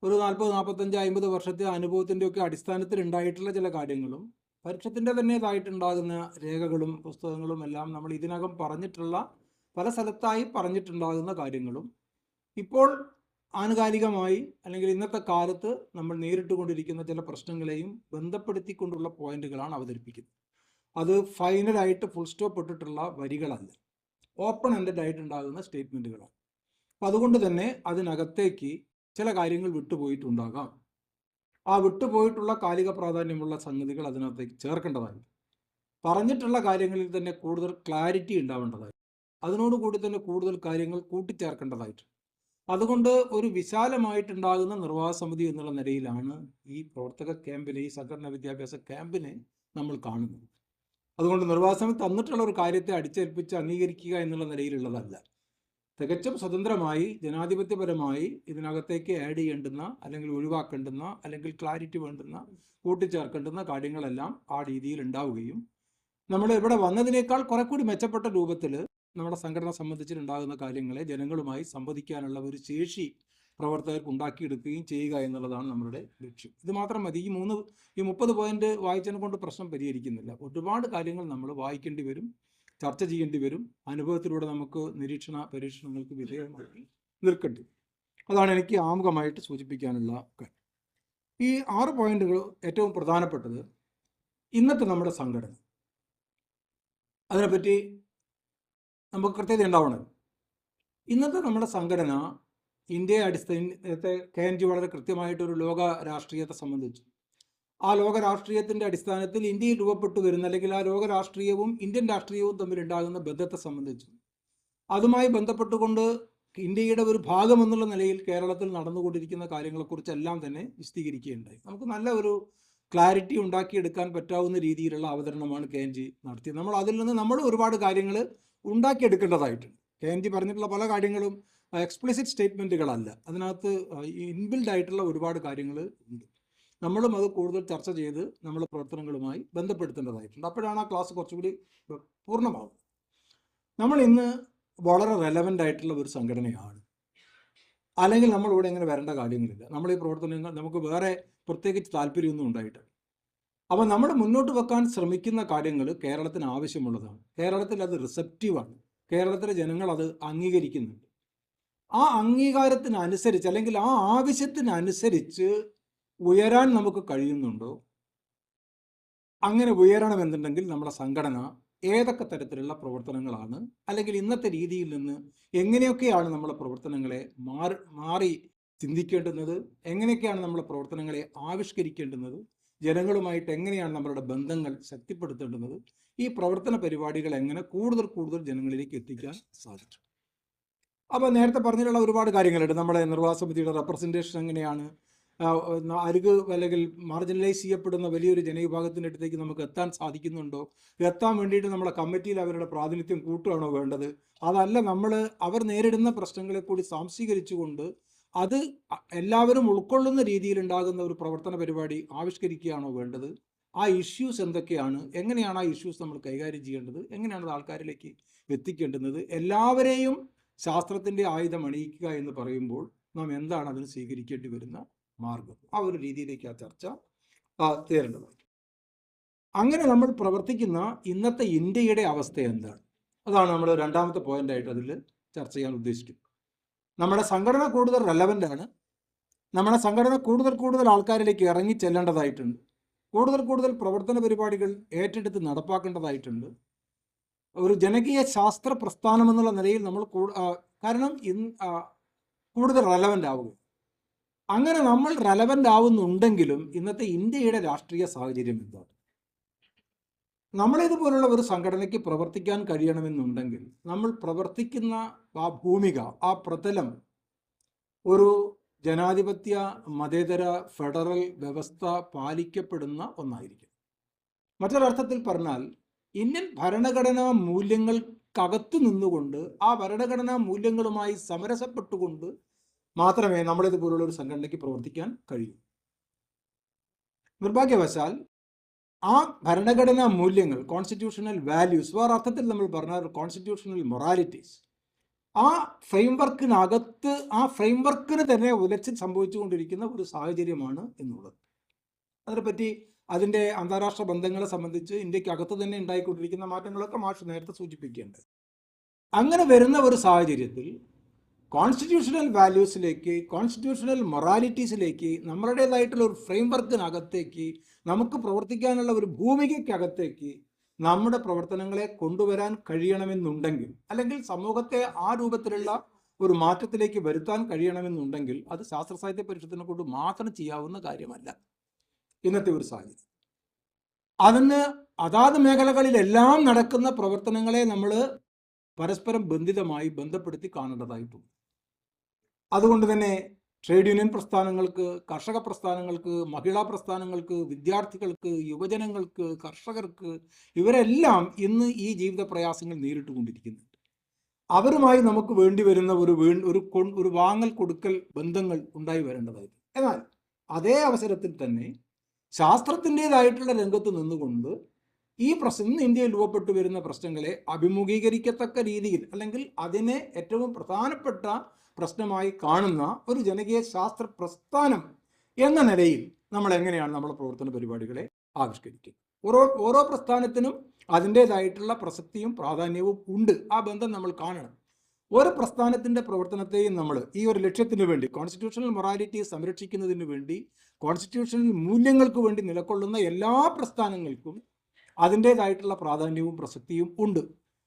ഒരു 40-45-50 വർഷത്തെ അനുഭവത്തിൻ്റെ ഒക്കെ അടിസ്ഥാനത്തിൽ ഉണ്ടായിട്ടുള്ള ചില കാര്യങ്ങളും പരിഷത്തിൻ്റെ തന്നെതായിട്ടുണ്ടാകുന്ന രേഖകളും പുസ്തകങ്ങളും എല്ലാം നമ്മൾ ഇതിനകം പറഞ്ഞിട്ടുള്ള പല സ്ഥലത്തായി പറഞ്ഞിട്ടുണ്ടാകുന്ന കാര്യങ്ങളും ഇപ്പോൾ ആനുകാലികമായി അല്ലെങ്കിൽ ഇന്നത്തെ കാലത്ത് നമ്മൾ നേരിട്ട് കൊണ്ടിരിക്കുന്ന ചില പ്രശ്നങ്ങളെയും ബന്ധപ്പെടുത്തിക്കൊണ്ടുള്ള പോയിന്റുകളാണ് അവതരിപ്പിക്കുന്നത്. അത് ഫൈനലായിട്ട് ഫുൾ സ്റ്റോപ്പ് ഇട്ടിട്ടുള്ള വരികളല്ല, ഓപ്പൺ എൻഡഡ് ആയിട്ടുണ്ടാകുന്ന സ്റ്റേറ്റ്മെൻറ്റുകളാണ്. അപ്പം അതുകൊണ്ട് തന്നെ അതിനകത്തേക്ക് ചില കാര്യങ്ങൾ വിട്ടുപോയിട്ടുണ്ടാകാം. ആ വിട്ടുപോയിട്ടുള്ള കാലിക പ്രാധാന്യമുള്ള സംഗതികൾ അതിനകത്തേക്ക് ചേർക്കേണ്ടതായി, പറഞ്ഞിട്ടുള്ള കാര്യങ്ങളിൽ തന്നെ കൂടുതൽ ക്ലാരിറ്റി ഉണ്ടാവേണ്ടതായി, അതിനോടുകൂടി തന്നെ കൂടുതൽ കാര്യങ്ങൾ കൂട്ടിച്ചേർക്കേണ്ടതായിട്ട്. അതുകൊണ്ട് ഒരു വിശാലമായിട്ടുണ്ടാകുന്ന നിർവാഹക സമിതി എന്നുള്ള നിലയിലാണ് ഈ പ്രവർത്തക ക്യാമ്പിനെ, ഈ സംഘടനാ വിദ്യാഭ്യാസ ക്യാമ്പിനെ നമ്മൾ കാണുന്നത്. അതുകൊണ്ട് നിർവാഹക സമിതി തന്നിട്ടുള്ള ഒരു കാര്യത്തെ അടിച്ചേൽപ്പിച്ച് അംഗീകരിക്കുക എന്നുള്ള നിലയിലുള്ളതല്ല. തികച്ചും സ്വതന്ത്രമായി ജനാധിപത്യപരമായി ഇതിനകത്തേക്ക് ആഡ് ചെയ്യേണ്ടുന്ന, അല്ലെങ്കിൽ ഒഴിവാക്കേണ്ടുന്ന, അല്ലെങ്കിൽ ക്ലാരിറ്റി വേണ്ടുന്ന, കൂട്ടിച്ചേർക്കേണ്ടുന്ന കാര്യങ്ങളെല്ലാം ആ രീതിയിൽ ഉണ്ടാവുകയും നമ്മൾ ഇവിടെ വന്നതിനേക്കാൾ കുറെ കൂടി മെച്ചപ്പെട്ട രൂപത്തിൽ നമ്മുടെ സംഘടന സംബന്ധിച്ചിട്ടുണ്ടാകുന്ന കാര്യങ്ങളെ ജനങ്ങളുമായി സംവദിക്കാനുള്ള ഒരു ശേഷി പ്രവർത്തകർക്ക് ഉണ്ടാക്കിയെടുക്കുകയും ചെയ്യുക എന്നുള്ളതാണ് നമ്മുടെ ലക്ഷ്യം. ഇത് മാത്രം മതി. ഈ 30 പോയിന്റ് വായിച്ചതിനെ കൊണ്ട് പ്രശ്നം പരിഹരിക്കുന്നില്ല. ഒരുപാട് കാര്യങ്ങൾ നമ്മൾ വായിക്കേണ്ടി വരും, ചർച്ച ചെയ്യേണ്ടി വരും, അനുഭവത്തിലൂടെ നമുക്ക് പരീക്ഷണങ്ങൾക്ക് വിധേയമാക്കി നിൽക്കേണ്ടി. അതാണ് എനിക്ക് ആമുഖമായിട്ട് സൂചിപ്പിക്കാനുള്ള കാര്യം. ഈ 6 പോയിന്റുകൾ ഏറ്റവും പ്രധാനപ്പെട്ടത് ഇന്നത്തെ നമ്മുടെ സംഘടന, അതിനെപ്പറ്റി നമുക്ക് കൃത്യത ഉണ്ടാവണം. ഇന്നത്തെ നമ്മുടെ സംഘടന ഇന്ത്യയെ അടിസ്ഥാനത്തെ KNG വളരെ കൃത്യമായിട്ടൊരു ലോക രാഷ്ട്രീയത്തെ സംബന്ധിച്ചു. ആ ലോക രാഷ്ട്രീയത്തിൻ്റെ അടിസ്ഥാനത്തിൽ ഇന്ത്യയിൽ രൂപപ്പെട്ടു വരുന്ന, അല്ലെങ്കിൽ ആ ലോക രാഷ്ട്രീയവും ഇന്ത്യൻ രാഷ്ട്രീയവും തമ്മിലുണ്ടാകുന്ന ബന്ധത്തെ സംബന്ധിച്ചു, അതുമായി ബന്ധപ്പെട്ടുകൊണ്ട് ഇന്ത്യയുടെ ഒരു ഭാഗമെന്നുള്ള നിലയിൽ കേരളത്തിൽ നടന്നുകൊണ്ടിരിക്കുന്ന കാര്യങ്ങളെക്കുറിച്ചെല്ലാം തന്നെ വിശദീകരിക്കുകയുണ്ടായി. നമുക്ക് നല്ല ഒരു ക്ലാരിറ്റി ഉണ്ടാക്കിയെടുക്കാൻ പറ്റാവുന്ന രീതിയിലുള്ള അവതരണമാണ് KNG നടത്തിയത്. നമ്മൾ അതിൽ നിന്ന് നമ്മൾ ഒരുപാട് കാര്യങ്ങൾ ഉണ്ടാക്കിയെടുക്കേണ്ടതായിട്ടുണ്ട്. KNG പറഞ്ഞിട്ടുള്ള പല കാര്യങ്ങളും എക്സ്പ്ലിസിറ്റ് സ്റ്റേറ്റ്മെൻറ്റുകളല്ല, അതിനകത്ത് ഇൻബിൽഡ് ആയിട്ടുള്ള ഒരുപാട് കാര്യങ്ങൾ ഉണ്ട്. നമ്മളും അത് കൂടുതൽ ചർച്ച ചെയ്ത് നമ്മുടെ പ്രവർത്തനങ്ങളുമായി ബന്ധപ്പെടുത്തേണ്ടതായിട്ടുണ്ട്. അപ്പോഴാണ് ആ ക്ലാസ് കുറച്ചുകൂടി പൂർണ്ണമാകുന്നത്. നമ്മൾ ഇന്ന് വളരെ റെലവൻ്റ് ആയിട്ടുള്ള ഒരു സംഘടനയാണ്, അല്ലെങ്കിൽ നമ്മളിവിടെ ഇങ്ങനെ വരേണ്ട കാര്യങ്ങളില്ല. നമ്മൾ ഈ പ്രവർത്തനങ്ങൾ നമുക്ക് വേറെ പ്രത്യേകിച്ച് താല്പര്യമൊന്നും ഉണ്ടായിട്ടില്ല. അപ്പോൾ നമ്മൾ മുന്നോട്ട് വെക്കാൻ ശ്രമിക്കുന്ന കാര്യങ്ങൾ കേരളത്തിന് ആവശ്യമുള്ളതാണ്. കേരളത്തിൽ അത് റിസപ്റ്റീവാണ്. കേരളത്തിലെ ജനങ്ങൾ അത് അംഗീകരിക്കുന്നുണ്ട്. ആ അംഗീകാരത്തിനനുസരിച്ച്, അല്ലെങ്കിൽ ആ ആവശ്യത്തിനനുസരിച്ച് ഉയരാൻ നമുക്ക് കഴിയുന്നുണ്ടോ? അങ്ങനെ ഉയരണമെന്നുണ്ടെങ്കിൽ നമ്മുടെ സംഘടന ഏതൊക്കെ തരത്തിലുള്ള പ്രവർത്തനങ്ങളാണ്, അല്ലെങ്കിൽ ഇന്നത്തെ രീതിയിൽ നിന്ന് എങ്ങനെയൊക്കെയാണ് നമ്മളെ പ്രവർത്തനങ്ങളെ മാറി ചിന്തിക്കേണ്ടുന്നത്, എങ്ങനെയൊക്കെയാണ് നമ്മളെ പ്രവർത്തനങ്ങളെ ആവിഷ്കരിക്കേണ്ടുന്നത്, ജനങ്ങളുമായിട്ട് എങ്ങനെയാണ് നമ്മളുടെ ബന്ധങ്ങൾ ശക്തിപ്പെടുത്തേണ്ടുന്നത്, ഈ പ്രവർത്തന പരിപാടികൾ എങ്ങനെ കൂടുതൽ ജനങ്ങളിലേക്ക് എത്തിക്കാൻ സാധിക്കും. അപ്പോൾ നേരത്തെ പറഞ്ഞിട്ടുള്ള ഒരുപാട് കാര്യങ്ങളുണ്ട്. നമ്മുടെ നിർവാഹക സമിതിയുടെ റെപ്രസെൻറ്റേഷൻ എങ്ങനെയാണ്, അരുക് അല്ലെങ്കിൽ മാർജിനലൈസ് ചെയ്യപ്പെടുന്ന വലിയൊരു ജനവിഭാഗത്തിൻ്റെ അടുത്തേക്ക് നമുക്ക് എത്താൻ സാധിക്കുന്നുണ്ടോ, എത്താൻ വേണ്ടിയിട്ട് നമ്മുടെ കമ്മിറ്റിയിൽ അവരുടെ പ്രാതിനിധ്യം കൂട്ടുകയാണോ വേണ്ടത്, അതല്ല അവർ നേരിടുന്ന പ്രശ്നങ്ങളെ കൂടി സാംശീകരിച്ചുകൊണ്ട് അത് എല്ലാവരും ഉൾക്കൊള്ളുന്ന രീതിയിലുണ്ടാകുന്ന ഒരു പ്രവർത്തന പരിപാടി ആവിഷ്കരിക്കുകയാണോ വേണ്ടത്, ആ ഇഷ്യൂസ് എന്തൊക്കെയാണ്, എങ്ങനെയാണ് ആ ഇഷ്യൂസ് നമ്മൾ കൈകാര്യം ചെയ്യേണ്ടത്, എങ്ങനെയാണ് അത് ആൾക്കാരിലേക്ക് എത്തിക്കേണ്ടുന്നത്, എല്ലാവരെയും ശാസ്ത്രത്തിൻ്റെ ആയുധം അണിയിക്കുക എന്ന് പറയുമ്പോൾ നാം എന്താണ് അതിന് സ്വീകരിക്കേണ്ടി വരുന്ന മാർഗം, ആ ഒരു രീതിയിലേക്ക് ആ ചർച്ച തേരേണ്ടതാണ്. അങ്ങനെ നമ്മൾ പ്രവർത്തിക്കുന്ന ഇന്നത്തെ ഇന്ത്യയുടെ അവസ്ഥ എന്താണ്, അതാണ് നമ്മൾ രണ്ടാമത്തെ പോയിന്റായിട്ട് അതിൽ ചർച്ച ചെയ്യാൻ ഉദ്ദേശിക്കുന്നത്. നമ്മുടെ സംഘടന കൂടുതൽ റെലവൻ്റ് ആണ്. നമ്മുടെ സംഘടന കൂടുതൽ ആൾക്കാരിലേക്ക് ഇറങ്ങി ചെല്ലേണ്ടതായിട്ടുണ്ട്. കൂടുതൽ പ്രവർത്തന പരിപാടികൾ ഏറ്റെടുത്ത് നടപ്പാക്കേണ്ടതായിട്ടുണ്ട്. ഒരു ജനകീയ ശാസ്ത്ര പ്രസ്ഥാനം എന്നുള്ള നിലയിൽ നമ്മൾ കാരണം കൂടുതൽ റെലവൻ്റ് ആവുക. അങ്ങനെ നമ്മൾ റെലവൻ്റ് ആവുന്നുണ്ടെങ്കിലും ഇന്നത്തെ ഇന്ത്യയുടെ രാഷ്ട്രീയ സാഹചര്യം എന്താണ്? നമ്മളിതുപോലുള്ള ഒരു സംഘടനയ്ക്ക് പ്രവർത്തിക്കാൻ കഴിയണമെന്നുണ്ടെങ്കിൽ നമ്മൾ പ്രവർത്തിക്കുന്ന ആ ഭൂമിക, ആ പ്രതലം ഒരു ജനാധിപത്യ മതേതര ഫെഡറൽ വ്യവസ്ഥ പാലിക്കപ്പെടുന്ന ഒന്നായിരിക്കും. മറ്റൊരർത്ഥത്തിൽ പറഞ്ഞാൽ ഇന്ത്യൻ ഭരണഘടനാ മൂല്യങ്ങൾക്കകത്ത് നിന്നുകൊണ്ട് ആ ഭരണഘടനാ മൂല്യങ്ങളുമായി സമരസപ്പെട്ടുകൊണ്ട് മാത്രമേ നമ്മളിതുപോലുള്ള ഒരു സംഘടനയ്ക്ക് പ്രവർത്തിക്കാൻ കഴിയൂ. നിർഭാഗ്യവശാൽ ആ ഭരണഘടനാ മൂല്യങ്ങൾ, കോൺസ്റ്റിറ്റ്യൂഷണൽ വാല്യൂസ്, വേറെ അർത്ഥത്തിൽ നമ്മൾ പറഞ്ഞാൽ കോൺസ്റ്റിറ്റ്യൂഷണൽ മൊറാലിറ്റീസ്, ആ ഫ്രെയിംവർക്കിനകത്ത് ആ ഫ്രെയിംവർക്കിന് തന്നെ ഉലച്ച് സംഭവിച്ചുകൊണ്ടിരിക്കുന്ന ഒരു സാഹചര്യമാണ് എന്നുള്ളത്. അതിനെപ്പറ്റി അതിൻ്റെ അന്താരാഷ്ട്ര ബന്ധങ്ങളെ സംബന്ധിച്ച് ഇന്ത്യക്കകത്ത് തന്നെ ഉണ്ടായിക്കൊണ്ടിരിക്കുന്ന മാറ്റങ്ങളൊക്കെ മാഷ് നേരത്തെ സൂചിപ്പിക്കേണ്ടത്. അങ്ങനെ വരുന്ന ഒരു സാഹചര്യത്തിൽ കോൺസ്റ്റിറ്റ്യൂഷണൽ വാല്യൂസിലേക്ക്, കോൺസ്റ്റിറ്റ്യൂഷണൽ മൊറാലിറ്റീസിലേക്ക്, നമ്മളുടേതായിട്ടുള്ള ഒരു ഫ്രെയിംവർക്കിനകത്തേക്ക്, നമുക്ക് പ്രവർത്തിക്കാനുള്ള ഒരു ഭൂമികയ്ക്കകത്തേക്ക് നമ്മുടെ പ്രവർത്തനങ്ങളെ കൊണ്ടുവരാൻ കഴിയണമെന്നുണ്ടെങ്കിൽ, അല്ലെങ്കിൽ സമൂഹത്തെ ആ രൂപത്തിലുള്ള ഒരു മാറ്റത്തിലേക്ക് വരുത്താൻ കഴിയണമെന്നുണ്ടെങ്കിൽ അത് ശാസ്ത്ര സാഹിത്യ പരിഷത്തിനെ കൊണ്ട് മാത്രം ചെയ്യാവുന്ന കാര്യമല്ല. ഇന്നത്തെ ഒരു സാഹചര്യം. അതിന് അതാത് മേഖലകളിലെല്ലാം നടക്കുന്ന പ്രവർത്തനങ്ങളെ നമ്മൾ പരസ്പരം ബന്ധപ്പെടുത്തി കാണേണ്ടതായിട്ടുണ്ട്. അതുകൊണ്ട് തന്നെ ട്രേഡ് യൂണിയൻ പ്രസ്ഥാനങ്ങൾക്ക്, കർഷക പ്രസ്ഥാനങ്ങൾക്ക്, മഹിളാ പ്രസ്ഥാനങ്ങൾക്ക്, വിദ്യാർത്ഥികൾക്ക്, യുവജനങ്ങൾക്ക്, കർഷകർക്ക്, ഇവരെല്ലാം ഇന്ന് ഈ ജീവിത പ്രയാസങ്ങൾ നേരിട്ടുകൊണ്ടിരിക്കുന്നുണ്ട്. അവരുമായി നമുക്ക് വേണ്ടി വരുന്ന ഒരു വാങ്ങൽ കൊടുക്കൽ ബന്ധങ്ങൾ ഉണ്ടായി വരേണ്ടതായിരുന്നു. എന്നാൽ അതേ അവസരത്തിൽ തന്നെ ശാസ്ത്രത്തിൻ്റെതായിട്ടുള്ള രംഗത്ത് നിന്നുകൊണ്ട് ഈ പ്രശ്നം ഇന്ത്യയിൽ രൂപപ്പെട്ടു വരുന്ന പ്രശ്നങ്ങളെ അഭിമുഖീകരിക്കത്തക്ക രീതിയിൽ, അല്ലെങ്കിൽ അതിനെ ഏറ്റവും പ്രധാനപ്പെട്ട പ്രശ്നമായി കാണുന്ന ഒരു ജനകീയ ശാസ്ത്ര പ്രസ്ഥാനം എന്ന നിലയിൽ നമ്മൾ എങ്ങനെയാണ് നമ്മുടെ പ്രവർത്തന പരിപാടികളെ ആവിഷ്കരിക്കുക. ഓരോ പ്രസ്ഥാനത്തിനും അതിൻ്റെതായിട്ടുള്ള പ്രസക്തിയും പ്രാധാന്യവും ഉണ്ട്. ആ ബന്ധം നമ്മൾ കാണണം. ഓരോ പ്രസ്ഥാനത്തിൻ്റെ പ്രവർത്തനത്തെയും നമ്മൾ ഈ ഒരു ലക്ഷ്യത്തിന് വേണ്ടി, കോൺസ്റ്റിറ്റ്യൂഷണൽ മൊറാലിറ്റി സംരക്ഷിക്കുന്നതിന് വേണ്ടി, കോൺസ്റ്റിറ്റ്യൂഷണൽ മൂല്യങ്ങൾക്ക് വേണ്ടി നിലകൊള്ളുന്ന എല്ലാ പ്രസ്ഥാനങ്ങൾക്കും അതിൻ്റെതായിട്ടുള്ള പ്രാധാന്യവും പ്രസക്തിയും ഉണ്ട്.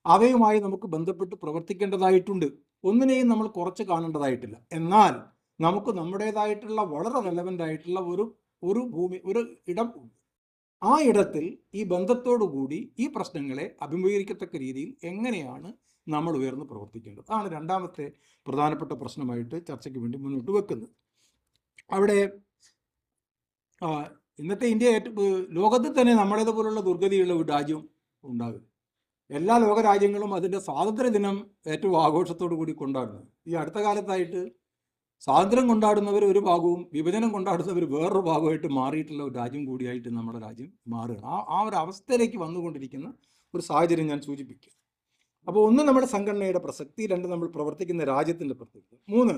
അവയുമായി നമുക്ക് ബന്ധപ്പെട്ട് പ്രവർത്തിക്കേണ്ടതായിട്ടുണ്ട്. ഒന്നിനെയും നമ്മൾ കുറച്ച് കാണേണ്ടതായിട്ടില്ല. എന്നാൽ നമുക്ക് നമ്മുടേതായിട്ടുള്ള വളരെ റെലവൻ്റ് ആയിട്ടുള്ള ഒരു ഇടം ഉണ്ട്. ആ ഇടത്തിൽ ഈ ബന്ധത്തോടുകൂടി ഈ പ്രശ്നങ്ങളെ അഭിമുഖീകരിക്കത്തക്ക രീതിയിൽ എങ്ങനെയാണ് നമ്മൾ ഉയർന്ന് പ്രവർത്തിക്കേണ്ടത്? അതാണ് രണ്ടാമത്തെ പ്രധാനപ്പെട്ട പ്രശ്നമായിട്ട് ചർച്ചയ്ക്ക് വേണ്ടി മുന്നോട്ട് വെക്കുന്നത്. അവിടെ ഇന്നത്തെ ഇന്ത്യ ലോകത്തിൽ തന്നെ നമ്മുടേതുപോലുള്ള ദുർഗതിയുള്ള ഒരു രാജ്യം ഉണ്ടാകും. എല്ലാ ലോകരാജ്യങ്ങളും അതിൻ്റെ സ്വാതന്ത്ര്യ ദിനം ഏറ്റവും ആഘോഷത്തോടു കൂടി കൊണ്ടാടുന്നു. ഈ അടുത്ത കാലത്തായിട്ട് സ്വാതന്ത്ര്യം കൊണ്ടാടുന്നവർ ഒരു ഭാഗവും വിഭജനം കൊണ്ടാടുന്നവർ വേറൊരു ഭാഗമായിട്ട് മാറിയിട്ടുള്ള ഒരു രാജ്യം കൂടിയായിട്ട് നമ്മുടെ രാജ്യം മാറുകയാണ്. ആ ഒരു അവസ്ഥയിലേക്ക് വന്നുകൊണ്ടിരിക്കുന്ന ഒരു സാഹചര്യം ഞാൻ സൂചിപ്പിക്കുക. അപ്പോൾ ഒന്ന്, നമ്മുടെ സംഘടനയുടെ പ്രസക്തി. രണ്ട്, നമ്മൾ പ്രവർത്തിക്കുന്ന രാജ്യത്തിൻ്റെ പ്രസക്തി. മൂന്ന്,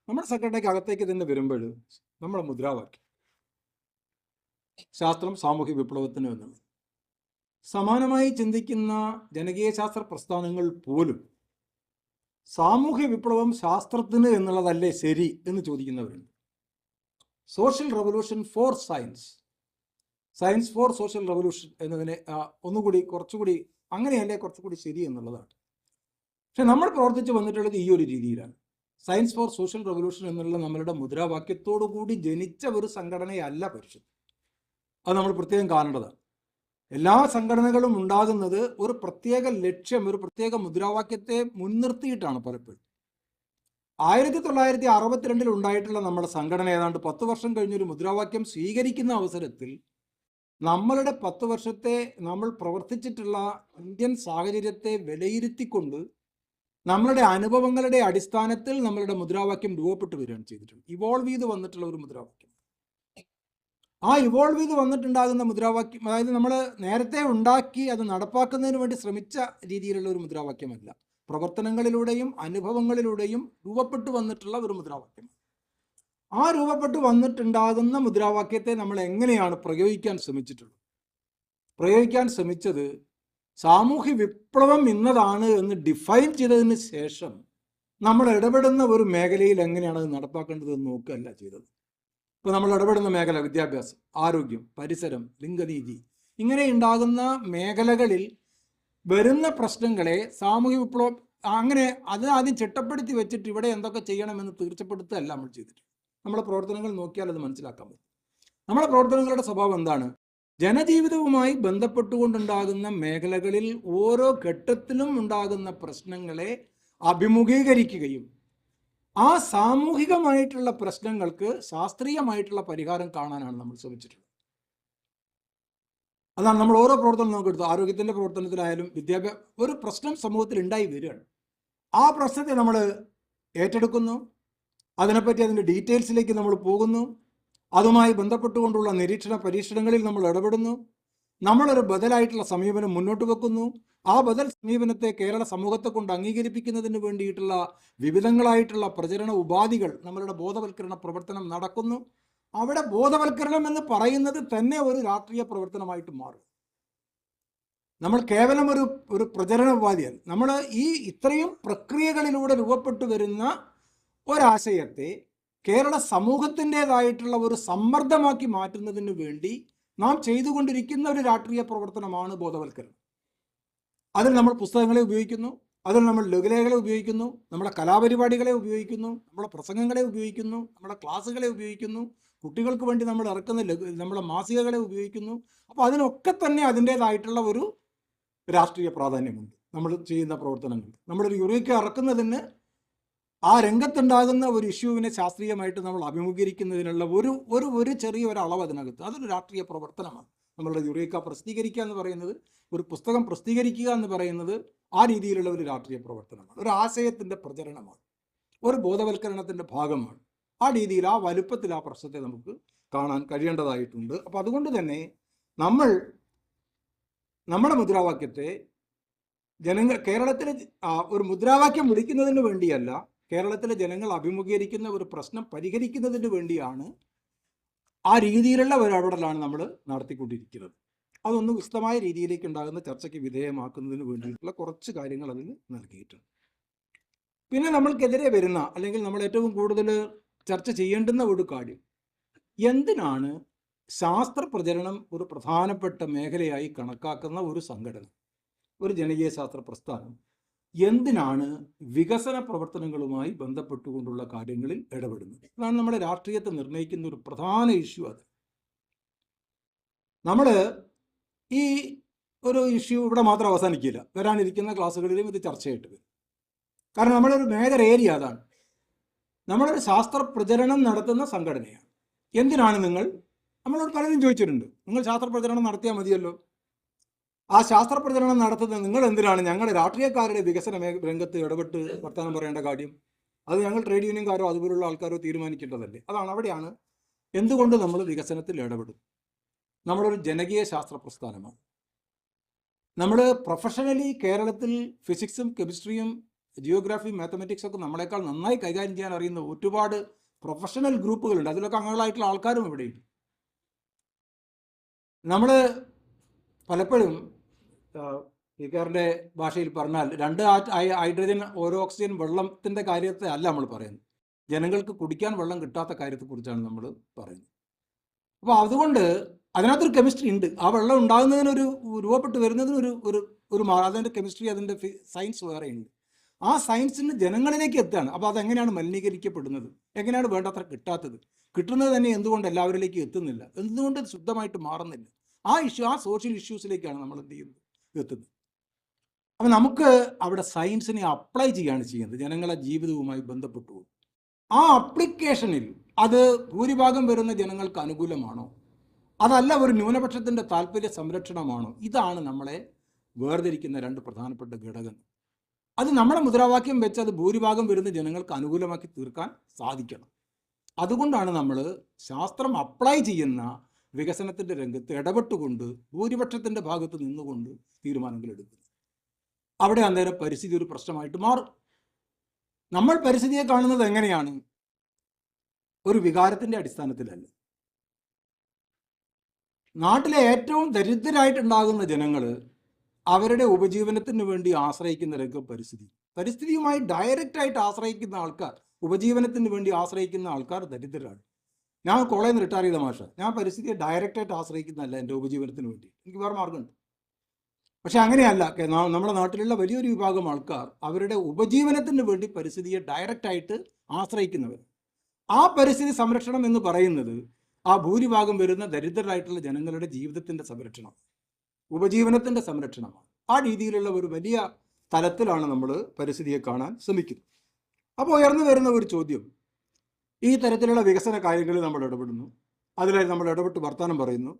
നമ്മുടെ സംഘടനയ്ക്ക് അകത്തേക്ക് തന്നെ വരുമ്പോൾ നമ്മുടെ മുദ്രാവാക്യം ശാസ്ത്രം സാമൂഹ്യ വിപ്ലവത്തിന് എന്നുള്ളത്. സമാനമായി ചിന്തിക്കുന്ന ജനകീയ ശാസ്ത്ര പ്രസ്ഥാനങ്ങൾ പോലും സാമൂഹ്യ വിപ്ലവം ശാസ്ത്രത്തിന് എന്നുള്ളതല്ലേ ശരി എന്ന് ചോദിക്കുന്നവരുണ്ട്. Social revolution for science, science for social revolution എന്നതിനെ കുറച്ചുകൂടി അങ്ങനെയല്ലേ കുറച്ചുകൂടി ശരി എന്നുള്ളതാണ്. പക്ഷെ നമ്മൾ പ്രവർത്തിച്ച് വന്നിട്ടുള്ളത് ഈ ഒരു രീതിയിലാണ്. സയൻസ് ഫോർ സോഷ്യൽ റവല്യൂഷൻ എന്നുള്ള നമ്മളുടെ മുദ്രാവാക്യത്തോടു കൂടി ജനിച്ച ഒരു സംഘടനയല്ല പരിഷത്ത്. അത് നമ്മൾ പ്രത്യേകം കാണേണ്ടതാണ്. എല്ലാ സംഘടനകളും ഉണ്ടാകുന്നത് ഒരു പ്രത്യേക ലക്ഷ്യം, ഒരു പ്രത്യേക മുദ്രാവാക്യത്തെ മുൻനിർത്തിയിട്ടാണ്. പലപ്പോഴും 1962 ഉണ്ടായിട്ടുള്ള നമ്മുടെ സംഘടന ഏതാണ്ട് 10 വർഷം കഴിഞ്ഞൊരു മുദ്രാവാക്യം സ്വീകരിക്കുന്ന അവസരത്തിൽ നമ്മളുടെ 10 വർഷത്തെ നമ്മൾ പ്രവർത്തിച്ചിട്ടുള്ള ഇന്ത്യൻ സാഹചര്യത്തെ വിലയിരുത്തിക്കൊണ്ട് നമ്മളുടെ അനുഭവങ്ങളുടെ അടിസ്ഥാനത്തിൽ നമ്മളുടെ മുദ്രാവാക്യം രൂപപ്പെട്ടു വരികയാണ് ചെയ്തിട്ടുണ്ട്. ഇവോൾവ് ചെയ്ത് വന്നിട്ടുള്ള ഒരു മുദ്രാവാക്യം. ആ ഇവോൾവ് ചെയ്ത് വന്നിട്ടുണ്ടാകുന്ന മുദ്രാവാക്യം, അതായത് നമ്മൾ നേരത്തെ ഉണ്ടാക്കി അത് നടപ്പാക്കുന്നതിന് വേണ്ടി ശ്രമിച്ച രീതിയിലുള്ള ഒരു മുദ്രാവാക്യമല്ല. പ്രവർത്തനങ്ങളിലൂടെയും അനുഭവങ്ങളിലൂടെയും രൂപപ്പെട്ടു വന്നിട്ടുള്ള ഒരു മുദ്രാവാക്യം. ആ രൂപപ്പെട്ടു വന്നിട്ടുണ്ടാകുന്ന മുദ്രാവാക്യത്തെ നമ്മൾ എങ്ങനെയാണ് പ്രയോഗിക്കാൻ ശ്രമിച്ചിട്ടുള്ളത്? പ്രയോഗിക്കാൻ ശ്രമിച്ചത് സാമൂഹ്യ വിപ്ലവം ഇന്നതാണ് എന്ന് ഡിഫൈൻ ചെയ്തതിന് ശേഷം നമ്മൾ ഇടപെടുന്ന ഒരു മേഖലയിൽ എങ്ങനെയാണ് അത് നടപ്പാക്കേണ്ടതെന്ന് നോക്കുകയല്ല ചെയ്തത്. ഇപ്പോൾ നമ്മൾ ഇടപെടുന്ന മേഖല വിദ്യാഭ്യാസം, ആരോഗ്യം, പരിസരം, ലിംഗനീതി, ഇങ്ങനെ ഉണ്ടാകുന്ന മേഖലകളിൽ വരുന്ന പ്രശ്നങ്ങളെ സാമൂഹ്യ വിപ്ലവം അങ്ങനെ അത് ആദ്യം ചിട്ടപ്പെടുത്തി വെച്ചിട്ട് ഇവിടെ എന്തൊക്കെ ചെയ്യണമെന്ന് തീർച്ചപ്പെടുത്തുകയല്ല നമ്മൾ ചെയ്തിട്ട്. നമ്മുടെ പ്രവർത്തനങ്ങൾ നോക്കിയാൽ അത് മനസ്സിലാക്കാൻ പറ്റും. നമ്മുടെ പ്രവർത്തനങ്ങളുടെ സ്വഭാവം എന്താണ്? ജനജീവിതവുമായി ബന്ധപ്പെട്ടുകൊണ്ടുണ്ടാകുന്ന മേഖലകളിൽ ഓരോ ഘട്ടത്തിലും ഉണ്ടാകുന്ന പ്രശ്നങ്ങളെ അഭിമുഖീകരിക്കുകയും ആ സാമൂഹികമായിട്ടുള്ള പ്രശ്നങ്ങൾക്ക് ശാസ്ത്രീയമായിട്ടുള്ള പരിഹാരം കാണാനാണ് നമ്മൾ ശ്രമിച്ചിട്ടുള്ളത്. അതാണ് നമ്മൾ ഓരോ പ്രവർത്തനം നോക്കെടുത്തു. ആരോഗ്യത്തിൻ്റെ പ്രവർത്തനത്തിലായാലും ഒരു പ്രശ്നം സമൂഹത്തിൽ ഉണ്ടായി വരികയാണ്. ആ പ്രശ്നത്തെ നമ്മൾ ഏറ്റെടുക്കുന്നു, അതിനെപ്പറ്റി അതിൻ്റെ ഡീറ്റെയിൽസിലേക്ക് നമ്മൾ പോകുന്നു, അതുമായി ബന്ധപ്പെട്ടുകൊണ്ടുള്ള നിരീക്ഷണ പരീക്ഷണങ്ങളിൽ നമ്മൾ ഇടപെടുന്നു, നമ്മളൊരു ബദലായിട്ടുള്ള സമീപനം മുന്നോട്ട് വെക്കുന്നു. ആ ബദൽ സമീപനത്തെ കേരള സമൂഹത്തെ കൊണ്ട് അംഗീകരിപ്പിക്കുന്നതിന് വേണ്ടിയിട്ടുള്ള വിവിധങ്ങളായിട്ടുള്ള പ്രചരണ ഉപാധികൾ, നമ്മളുടെ ബോധവൽക്കരണ പ്രവർത്തനം നടക്കുന്നു. അവിടെ ബോധവൽക്കരണം എന്ന് പറയുന്നത് തന്നെ ഒരു രാഷ്ട്രീയ പ്രവർത്തനമായിട്ട് മാറും. നമ്മൾ കേവലം ഒരു പ്രചരണ ഉപാധിയല്ല. നമ്മൾ ഈ ഇത്രയും പ്രക്രിയകളിലൂടെ രൂപപ്പെട്ടു വരുന്ന ഒരാശയത്തെ കേരള സമൂഹത്തിൻ്റെതായിട്ടുള്ള ഒരു സമ്മർദ്ദമാക്കി മാറ്റുന്നതിന് വേണ്ടി നാം ചെയ്തുകൊണ്ടിരിക്കുന്ന ഒരു രാഷ്ട്രീയ പ്രവർത്തനമാണ് ബോധവൽക്കരണം. അതിൽ നമ്മൾ പുസ്തകങ്ങളെ ഉപയോഗിക്കുന്നു, അതിൽ നമ്മൾ ലഘുലേഖകളെ ഉപയോഗിക്കുന്നു, നമ്മുടെ കലാപരിപാടികളെ ഉപയോഗിക്കുന്നു, നമ്മുടെ പ്രസംഗങ്ങളെ ഉപയോഗിക്കുന്നു, നമ്മുടെ ക്ലാസ്സുകളെ ഉപയോഗിക്കുന്നു, കുട്ടികൾക്ക് വേണ്ടി നമ്മൾ ഇറക്കുന്ന നമ്മളെ മാസികകളെ ഉപയോഗിക്കുന്നു. അപ്പോൾ അതിനൊക്കെ തന്നെ അതിൻ്റേതായിട്ടുള്ള ഒരു രാഷ്ട്രീയ പ്രാധാന്യമുണ്ട്. നമ്മൾ ചെയ്യുന്ന പ്രവർത്തനങ്ങൾ, നമ്മളൊരു യുറേക്ക ഇറക്കുന്നതിന് ആ രംഗത്തുണ്ടാകുന്ന ഒരു ഇഷ്യൂവിനെ ശാസ്ത്രീയമായിട്ട് നമ്മൾ അഭിമുഖീകരിക്കുന്നതിനുള്ള ഒരു ചെറിയ ഒരളവ് അതിനകത്ത്, അതൊരു രാഷ്ട്രീയ പ്രവർത്തനമാണ്. നമ്മളുടെ യുറേക്ക പ്രസിദ്ധീകരിക്കുക എന്ന് പറയുന്നത്, ഒരു പുസ്തകം പ്രസിദ്ധീകരിക്കുക എന്ന് പറയുന്നത് ആ രീതിയിലുള്ള ഒരു രാഷ്ട്രീയ പ്രവർത്തനമാണ്, ഒരു ആശയത്തിൻ്റെ പ്രചരണമാണ്, ഒരു ബോധവൽക്കരണത്തിൻ്റെ ഭാഗമാണ്. ആ രീതിയിൽ, ആ വലുപ്പത്തിൽ ആ പ്രശ്നത്തെ നമുക്ക് കാണാൻ കഴിയേണ്ടതായിട്ടുണ്ട്. അപ്പം അതുകൊണ്ട് തന്നെ നമ്മൾ നമ്മുടെ മുദ്രാവാക്യത്തെ കേരളത്തിലെ ഒരു മുദ്രാവാക്യം വിളിക്കുന്നതിന് വേണ്ടിയല്ല, കേരളത്തിലെ ജനങ്ങൾ അഭിമുഖീകരിക്കുന്ന ഒരു പ്രശ്നം പരിഹരിക്കുന്നതിന് വേണ്ടിയാണ് ആ രീതിയിലുള്ള ഒരു ഇടപെടലാണ് നമ്മൾ നടത്തിക്കൊണ്ടിരിക്കുന്നത്. അതൊന്ന് വിശദമായ രീതിയിലേക്ക് ഉണ്ടാകുന്ന ചർച്ചയ്ക്ക് വിധേയമാക്കുന്നതിന് വേണ്ടിയിട്ടുള്ള കുറച്ച് കാര്യങ്ങൾ അതിൽ നൽകിയിട്ടുണ്ട്. പിന്നെ നമ്മൾക്കെതിരെ വരുന്ന, അല്ലെങ്കിൽ നമ്മൾ ഏറ്റവും കൂടുതൽ ചർച്ച ചെയ്യേണ്ടുന്ന ഒരു കാര്യം, എന്തിനാണ് ശാസ്ത്ര പ്രചരണം ഒരു പ്രധാനപ്പെട്ട മേഖലയായി കണക്കാക്കുന്ന ഒരു സംഘടന, ഒരു ജനകീയ ശാസ്ത്ര പ്രസ്ഥാനം, എന്തിനാണ് വികസന പ്രവർത്തനങ്ങളുമായി ബന്ധപ്പെട്ടുകൊണ്ടുള്ള കാര്യങ്ങളിൽ ഇടപെടുന്നത്? അതാണ് നമ്മുടെ രാഷ്ട്രീയത്തെ നിർണ്ണയിക്കുന്ന ഒരു പ്രധാന ഇഷ്യൂ. അത് നമ്മൾ ഈ ഒരു ഇഷ്യൂ ഇവിടെ മാത്രം അവസാനിക്കില്ല, വരാനിരിക്കുന്ന ക്ലാസ്സുകളിലും ഇത് ചർച്ചയായിട്ട് വരും. കാരണം നമ്മളൊരു മേജർ ഏരിയ അതാണ്. നമ്മളൊരു ശാസ്ത്ര പ്രചരണം നടത്തുന്ന സംഘടനയാണ്. എന്തിനാണ് നമ്മളോട് പലരും ചോദിച്ചിട്ടുണ്ട്, നിങ്ങൾ ശാസ്ത്ര പ്രചരണം നടത്തിയാൽ മതിയല്ലോ, ആ ശാസ്ത്ര പ്രചരണം നടത്തുന്നത് നിങ്ങൾ എന്തിനാണ് ഞങ്ങളുടെ രാഷ്ട്രീയക്കാരുടെ വികസന രംഗത്ത് ഇടപെട്ട് വർത്തമാനം പറയേണ്ട കാര്യം? അത് ഞങ്ങൾ ട്രേഡ് യൂണിയൻകാരോ അതുപോലുള്ള ആൾക്കാരോ തീരുമാനിക്കേണ്ടതല്ലേ? അവിടെയാണ് എന്തുകൊണ്ട് നമ്മൾ വികസനത്തിൽ ഇടപെടും. നമ്മളൊരു ജനകീയ ശാസ്ത്ര പ്രസ്ഥാനമാണ്. നമ്മൾ പ്രൊഫഷണലി കേരളത്തിൽ ഫിസിക്സും കെമിസ്ട്രിയും ജിയോഗ്രാഫിയും മാത്തമാറ്റിക്സും ഒക്കെ നമ്മളെക്കാൾ നന്നായി കൈകാര്യം ചെയ്യാൻ അറിയുന്ന ഒരുപാട് പ്രൊഫഷണൽ ഗ്രൂപ്പുകളുണ്ട്. അതിലൊക്കെ അംഗങ്ങളായിട്ടുള്ള ആൾക്കാരും ഇവിടെയുണ്ട്. നമ്മൾ പലപ്പോഴും സ്പീക്കറിൻ്റെ ഭാഷയിൽ പറഞ്ഞാൽ 2 ഹൈഡ്രജൻ 1 ഓക്സിജൻ വെള്ളത്തിൻ്റെ കാര്യത്തെ അല്ല നമ്മൾ പറയുന്നത്, ജനങ്ങൾക്ക് കുടിക്കാൻ വെള്ളം കിട്ടാത്ത കാര്യത്തെക്കുറിച്ചാണ് നമ്മൾ പറയുന്നത്. അപ്പോൾ അതുകൊണ്ട് അതിനകത്തൊരു കെമിസ്ട്രി ഉണ്ട്. ആ വെള്ളം ഉണ്ടാകുന്നതിനൊരു രൂപപ്പെട്ട് വരുന്നതിനൊരു അതിൻ്റെ കെമിസ്ട്രി, അതിൻ്റെ സയൻസ് വേറെ ഉണ്ട്. ആ സയൻസിന് ജനങ്ങളിലേക്ക് എത്തുകയാണ്. അപ്പോൾ അതെങ്ങനെയാണ് മലിനീകരിക്കപ്പെടുന്നത്, എങ്ങനെയാണ് വേണ്ടത്ര കിട്ടാത്തത്, കിട്ടുന്നത് തന്നെ എന്തുകൊണ്ട് എല്ലാവരിലേക്ക് എത്തുന്നില്ല, എന്തുകൊണ്ട് ശുദ്ധമായിട്ട് മാറുന്നില്ല, ആ സോഷ്യൽ ഇഷ്യൂസിലേക്കാണ് നമ്മൾ എന്ത് ചെയ്യുന്നത്, എത്തുന്നത്. അപ്പം നമുക്ക് അവിടെ സയൻസിനെ അപ്ലൈ ചെയ്യുകയാണ് ചെയ്യുന്നത്, ജനങ്ങളെ ജീവിതവുമായി ബന്ധപ്പെട്ടു. ആ അപ്ലിക്കേഷനിൽ അത് ഭൂരിഭാഗം വരുന്ന ജനങ്ങൾക്ക് അനുകൂലമാണോ, അതല്ല ഒരു ന്യൂനപക്ഷത്തിൻ്റെ താല്പര്യ സംരക്ഷണമാണോ? ഇതാണ് നമ്മളെ വേർതിരിക്കുന്ന 2 പ്രധാനപ്പെട്ട ഘടകങ്ങൾ. അത് നമ്മുടെ മുദ്രാവാക്യം വെച്ച് അത് ഭൂരിഭാഗം വരുന്ന ജനങ്ങൾക്ക് അനുകൂലമാക്കി തീർക്കാൻ സാധിക്കണം. അതുകൊണ്ടാണ് നമ്മൾ ശാസ്ത്രം അപ്ലൈ ചെയ്യുന്ന വികസനത്തിൻ്റെ രംഗത്ത് ഇടപെട്ടുകൊണ്ട് ഭൂരിപക്ഷത്തിൻ്റെ ഭാഗത്ത് നിന്നുകൊണ്ട് തീരുമാനങ്ങൾ എടുക്കുന്നത്. അവിടെ അന്നേരം പരിസ്ഥിതി ഒരു പ്രശ്നമായിട്ട് മാറും. നമ്മൾ പരിസ്ഥിതിയെ കാണുന്നത് എങ്ങനെയാണ്? ഒരു വികാരത്തിൻ്റെ അടിസ്ഥാനത്തിലല്ല. നാട്ടിലെ ഏറ്റവും ദരിദ്രരായിട്ടുണ്ടാകുന്ന ജനങ്ങൾ അവരുടെ ഉപജീവനത്തിന് വേണ്ടി ആശ്രയിക്കുന്ന രംഗം പരിസ്ഥിതിയുമായി ഡയറക്റ്റായിട്ട് ആശ്രയിക്കുന്ന ആൾക്കാർ, ഉപജീവനത്തിന് വേണ്ടി ആശ്രയിക്കുന്ന ആൾക്കാർ ദരിദ്രരാണ്. ഞാൻ കോളേജിൽ നിന്ന് റിട്ടയർ ചെയ്ത മാഷ, ഞാൻ പരിസ്ഥിതിയെ ഡയറക്റ്റായിട്ട് ആശ്രയിക്കുന്നതല്ല എൻ്റെ ഉപജീവനത്തിന് വേണ്ടി, എനിക്ക് വേറെ മാർഗമുണ്ട്. പക്ഷെ അങ്ങനെയല്ല. നമ്മുടെ നാട്ടിലുള്ള വലിയൊരു വിഭാഗം ആൾക്കാർ അവരുടെ ഉപജീവനത്തിന് വേണ്ടി പരിസ്ഥിതിയെ ഡയറക്റ്റായിട്ട് ആശ്രയിക്കുന്നവർ. ആ പരിസ്ഥിതി സംരക്ഷണം എന്ന് പറയുന്നത് ആ ഭൂരിഭാഗം വരുന്ന ദരിദ്രരായിട്ടുള്ള ജനങ്ങളുടെ ജീവിതത്തിൻ്റെ സംരക്ഷണം, ഉപജീവനത്തിൻ്റെ സംരക്ഷണമാണ്. ആ രീതിയിലുള്ള ഒരു വലിയ തലത്തിലാണ് നമ്മൾ പരിസ്ഥിതിയെ കാണാൻ ശ്രമിക്കുന്നത്. അപ്പോൾ ഉയർന്നു വരുന്ന ഒരു ചോദ്യം, ഈ തരത്തിലുള്ള വികസന കാര്യങ്ങളിൽ നമ്മൾ ഇടപെടുന്നു, അതിലായി നമ്മൾ ഇടപെട്ട് വർത്തമാനം പറയുന്നു.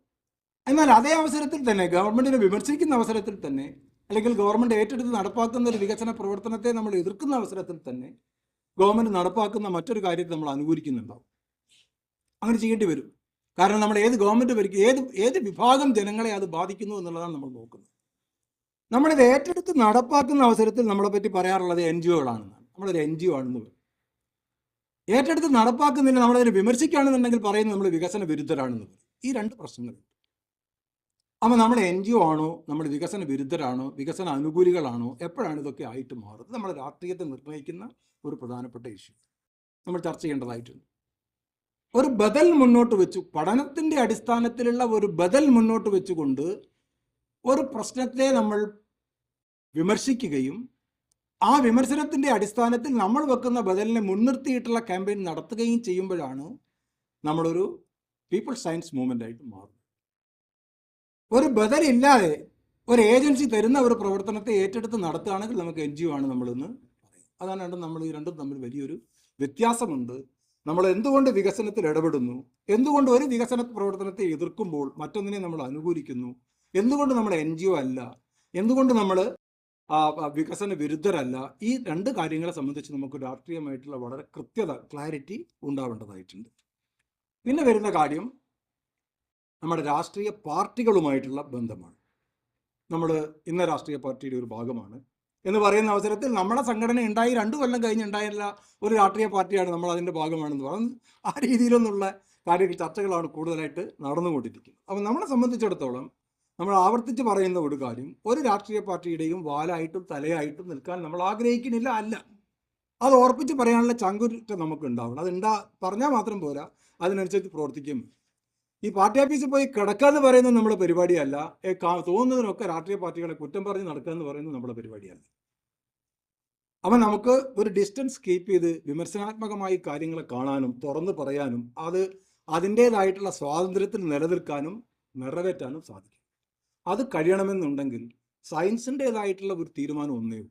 എന്നാൽ അതേ അവസരത്തിൽ തന്നെ ഗവൺമെൻറ്റിനെ വിമർശിക്കുന്ന അവസരത്തിൽ തന്നെ, അല്ലെങ്കിൽ ഗവൺമെൻറ് ഏറ്റെടുത്ത് നടപ്പാക്കുന്ന ഒരു വികസന പ്രവർത്തനത്തെ നമ്മൾ എതിർക്കുന്ന അവസരത്തിൽ തന്നെ ഗവൺമെൻറ് നടപ്പാക്കുന്ന മറ്റൊരു കാര്യത്തെ നമ്മൾ അനുകൂലിക്കുന്നുണ്ടാവും. അങ്ങനെ ചെയ്യേണ്ടി വരും. കാരണം നമ്മൾ ഏത് ഗവൺമെൻറ് ഭരിക്കും, ഏത് വിഭാഗം ജനങ്ങളെ അത് ബാധിക്കുന്നു എന്നുള്ളതാണ് നമ്മൾ നോക്കുന്നത്. നമ്മളിത് ഏറ്റെടുത്ത് നടപ്പാക്കുന്ന അവസരത്തിൽ നമ്മളെപ്പറ്റി പറയാറുള്ളത് NGO കളാണെന്നാണ്. നമ്മളൊരു NGO ആണെന്ന് പറയും. ഏറ്റെടുത്ത് നടപ്പാക്കുന്നില്ല, നമ്മളതിനെ വിമർശിക്കുകയാണെന്നുണ്ടെങ്കിൽ പറയുന്നത് നമ്മൾ വികസന വിരുദ്ധരാണെന്ന് പറയും. ഈ 2 പ്രശ്നങ്ങളുണ്ട്. അപ്പോൾ നമ്മൾ NGO ആണോ, നമ്മൾ വികസന വിരുദ്ധരാണോ, വികസന അനുകൂലികളാണോ, എപ്പോഴാണ് ഇതൊക്കെ ആയിട്ട് മാറുന്നത്? നമ്മുടെ രാഷ്ട്രീയത്തെ നിർണ്ണയിക്കുന്ന ഒരു പ്രധാനപ്പെട്ട ഇഷ്യൂ നമ്മൾ ചർച്ച ചെയ്യേണ്ടതായിട്ടുണ്ട്. ഒരു ബദൽ മുന്നോട്ട് വെച്ചു, പഠനത്തിൻ്റെ അടിസ്ഥാനത്തിലുള്ള ഒരു ബദൽ മുന്നോട്ട് വെച്ചുകൊണ്ട് ഒരു പ്രശ്നത്തെ നമ്മൾ വിമർശിക്കുകയും ആ വിമർശനത്തിൻ്റെ അടിസ്ഥാനത്തിൽ നമ്മൾ വെക്കുന്ന ബദലിനെ മുൻനിർത്തിയിട്ടുള്ള ക്യാമ്പയിൻ നടത്തുകയും ചെയ്യുമ്പോഴാണ് നമ്മളൊരു പീപ്പിൾ സയൻസ് മൂവ്മെൻ്റ് ആയിട്ട് മാറും. ഒരു ബദലില്ലാതെ ഒരു ഏജൻസി തരുന്ന ഒരു പ്രവർത്തനത്തെ ഏറ്റെടുത്ത് നടത്തുകയാണെങ്കിൽ നമുക്ക് NGO ആണ് നമ്മളെന്ന് പറയും. അതാണ് നമ്മൾ ഈ രണ്ടും തമ്മിൽ വലിയൊരു വ്യത്യാസമുണ്ട്. നമ്മൾ എന്തുകൊണ്ട് വികസനത്തിൽ ഇടപെടുന്നു, എന്തുകൊണ്ട് ഒരു വികസന പ്രവർത്തനത്തെ എതിർക്കുമ്പോൾ മറ്റൊന്നിനെ നമ്മൾ അനുകൂലിക്കുന്നു, എന്തുകൊണ്ട് നമ്മൾ NGO അല്ല, എന്തുകൊണ്ട് നമ്മൾ വികസന വിരുദ്ധരല്ല, ഈ രണ്ട് കാര്യങ്ങളെ സംബന്ധിച്ച് നമുക്ക് രാഷ്ട്രീയമായിട്ടുള്ള വളരെ കൃത്യത, ക്ലാരിറ്റി ഉണ്ടാവേണ്ടതായിട്ടുണ്ട്. പിന്നെ വരുന്ന കാര്യം നമ്മുടെ രാഷ്ട്രീയ പാർട്ടികളുമായിട്ടുള്ള ബന്ധമാണ്. നമ്മൾ ഇന്ന രാഷ്ട്രീയ പാർട്ടിയുടെ ഒരു ഭാഗമാണ് എന്ന് പറയുന്ന അവസരത്തിൽ നമ്മുടെ സംഘടന ഉണ്ടായി 2 കൊല്ലം കഴിഞ്ഞ് ഉണ്ടായുള്ള ഒരു രാഷ്ട്രീയ പാർട്ടിയാണ്, നമ്മൾ അതിൻ്റെ ഭാഗമാണെന്ന് പറയുന്നത്. ആ രീതിയിലൊന്നുള്ള കാര്യങ്ങൾ, ചർച്ചകളാണ് കൂടുതലായിട്ട് നടന്നുകൊണ്ടിരിക്കുന്നത്. അപ്പം നമ്മളെ സംബന്ധിച്ചിടത്തോളം നമ്മൾ ആവർത്തിച്ച് പറയുന്ന ഒരു കാര്യം, ഒരു രാഷ്ട്രീയ പാർട്ടിയുടെയും വാലായിട്ടും തലയായിട്ടും നിൽക്കാൻ നമ്മൾ ആഗ്രഹിക്കുന്നില്ല. അല്ല, അത് ഉറപ്പിച്ച് പറയാനുള്ള ചങ്കുറ്റം നമുക്ക് ഉണ്ടാവണം. പറഞ്ഞാൽ മാത്രം പോരാ, അതിനനുസരിച്ച് പ്രവർത്തിക്കും. ഈ പാർട്ടി ഓഫീസിൽ പോയി കിടക്കാന്ന് പറയുന്നത് നമ്മുടെ പരിപാടിയല്ല. തോന്നുന്നതിനൊക്കെ രാഷ്ട്രീയ പാർട്ടികളെ കുറ്റം പറഞ്ഞ് നടക്കുക എന്ന് പറയുന്നത് നമ്മുടെ പരിപാടിയല്ല. അപ്പം നമുക്ക് ഒരു ഡിസ്റ്റൻസ് കീപ്പ് ചെയ്ത് വിമർശനാത്മകമായി കാര്യങ്ങളെ കാണാനും തുറന്ന് പറയാനും അതിൻ്റേതായിട്ടുള്ള സ്വാതന്ത്ര്യത്തിൽ നിലനിൽക്കാനും നിറവേറ്റാനും സാധിക്കും. അത് കഴിയണമെന്നുണ്ടെങ്കിൽ സയൻസിൻ്റേതായിട്ടുള്ള ഒരു തീരുമാനം ഒന്നേ.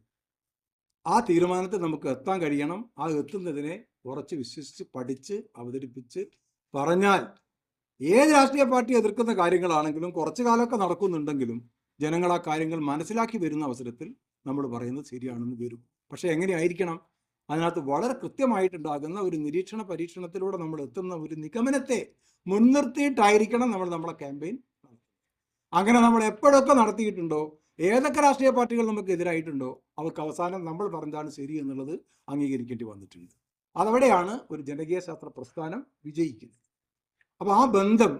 ആ തീരുമാനത്തിൽ നമുക്ക് എത്താൻ കഴിയണം. ആ എത്തുന്നതിനെ ഉറച്ച് വിശ്വസിച്ച് പഠിച്ച് അവതരിപ്പിച്ച് പറഞ്ഞാൽ ഏത് രാഷ്ട്രീയ പാർട്ടി എതിർക്കുന്ന കാര്യങ്ങളാണെങ്കിലും കുറച്ചു കാലമൊക്കെ നടക്കുന്നുണ്ടെങ്കിലും ജനങ്ങൾ ആ കാര്യങ്ങൾ മനസ്സിലാക്കി വരുന്ന അവസരത്തിൽ നമ്മൾ പറയുന്നത് ശരിയാണെന്ന് വരും. പക്ഷെ എങ്ങനെയായിരിക്കണം? അതിനകത്ത് വളരെ കൃത്യമായിട്ടുണ്ടാകുന്ന ഒരു നിരീക്ഷണ പരീക്ഷണത്തിലൂടെ നമ്മൾ എത്തുന്ന ഒരു നിഗമനത്തെ മുൻനിർത്തിയിട്ടായിരിക്കണം നമ്മൾ നമ്മളെ ക്യാമ്പയിൻ. അങ്ങനെ നമ്മൾ എപ്പോഴൊക്കെ നടത്തിയിട്ടുണ്ടോ, ഏതൊക്കെ രാഷ്ട്രീയ പാർട്ടികൾ നമുക്ക് എതിരായിട്ടുണ്ടോ, അവർക്ക് അവസാനം നമ്മൾ പറഞ്ഞാണ് ശരി എന്നുള്ളത് അംഗീകരിക്കേണ്ടി വന്നിട്ടുണ്ട്. അതവിടെയാണ് ഒരു ജനകീയ ശാസ്ത്ര പ്രസ്ഥാനം വിജയിക്കുന്നത്. അപ്പോൾ ആ ബന്ധം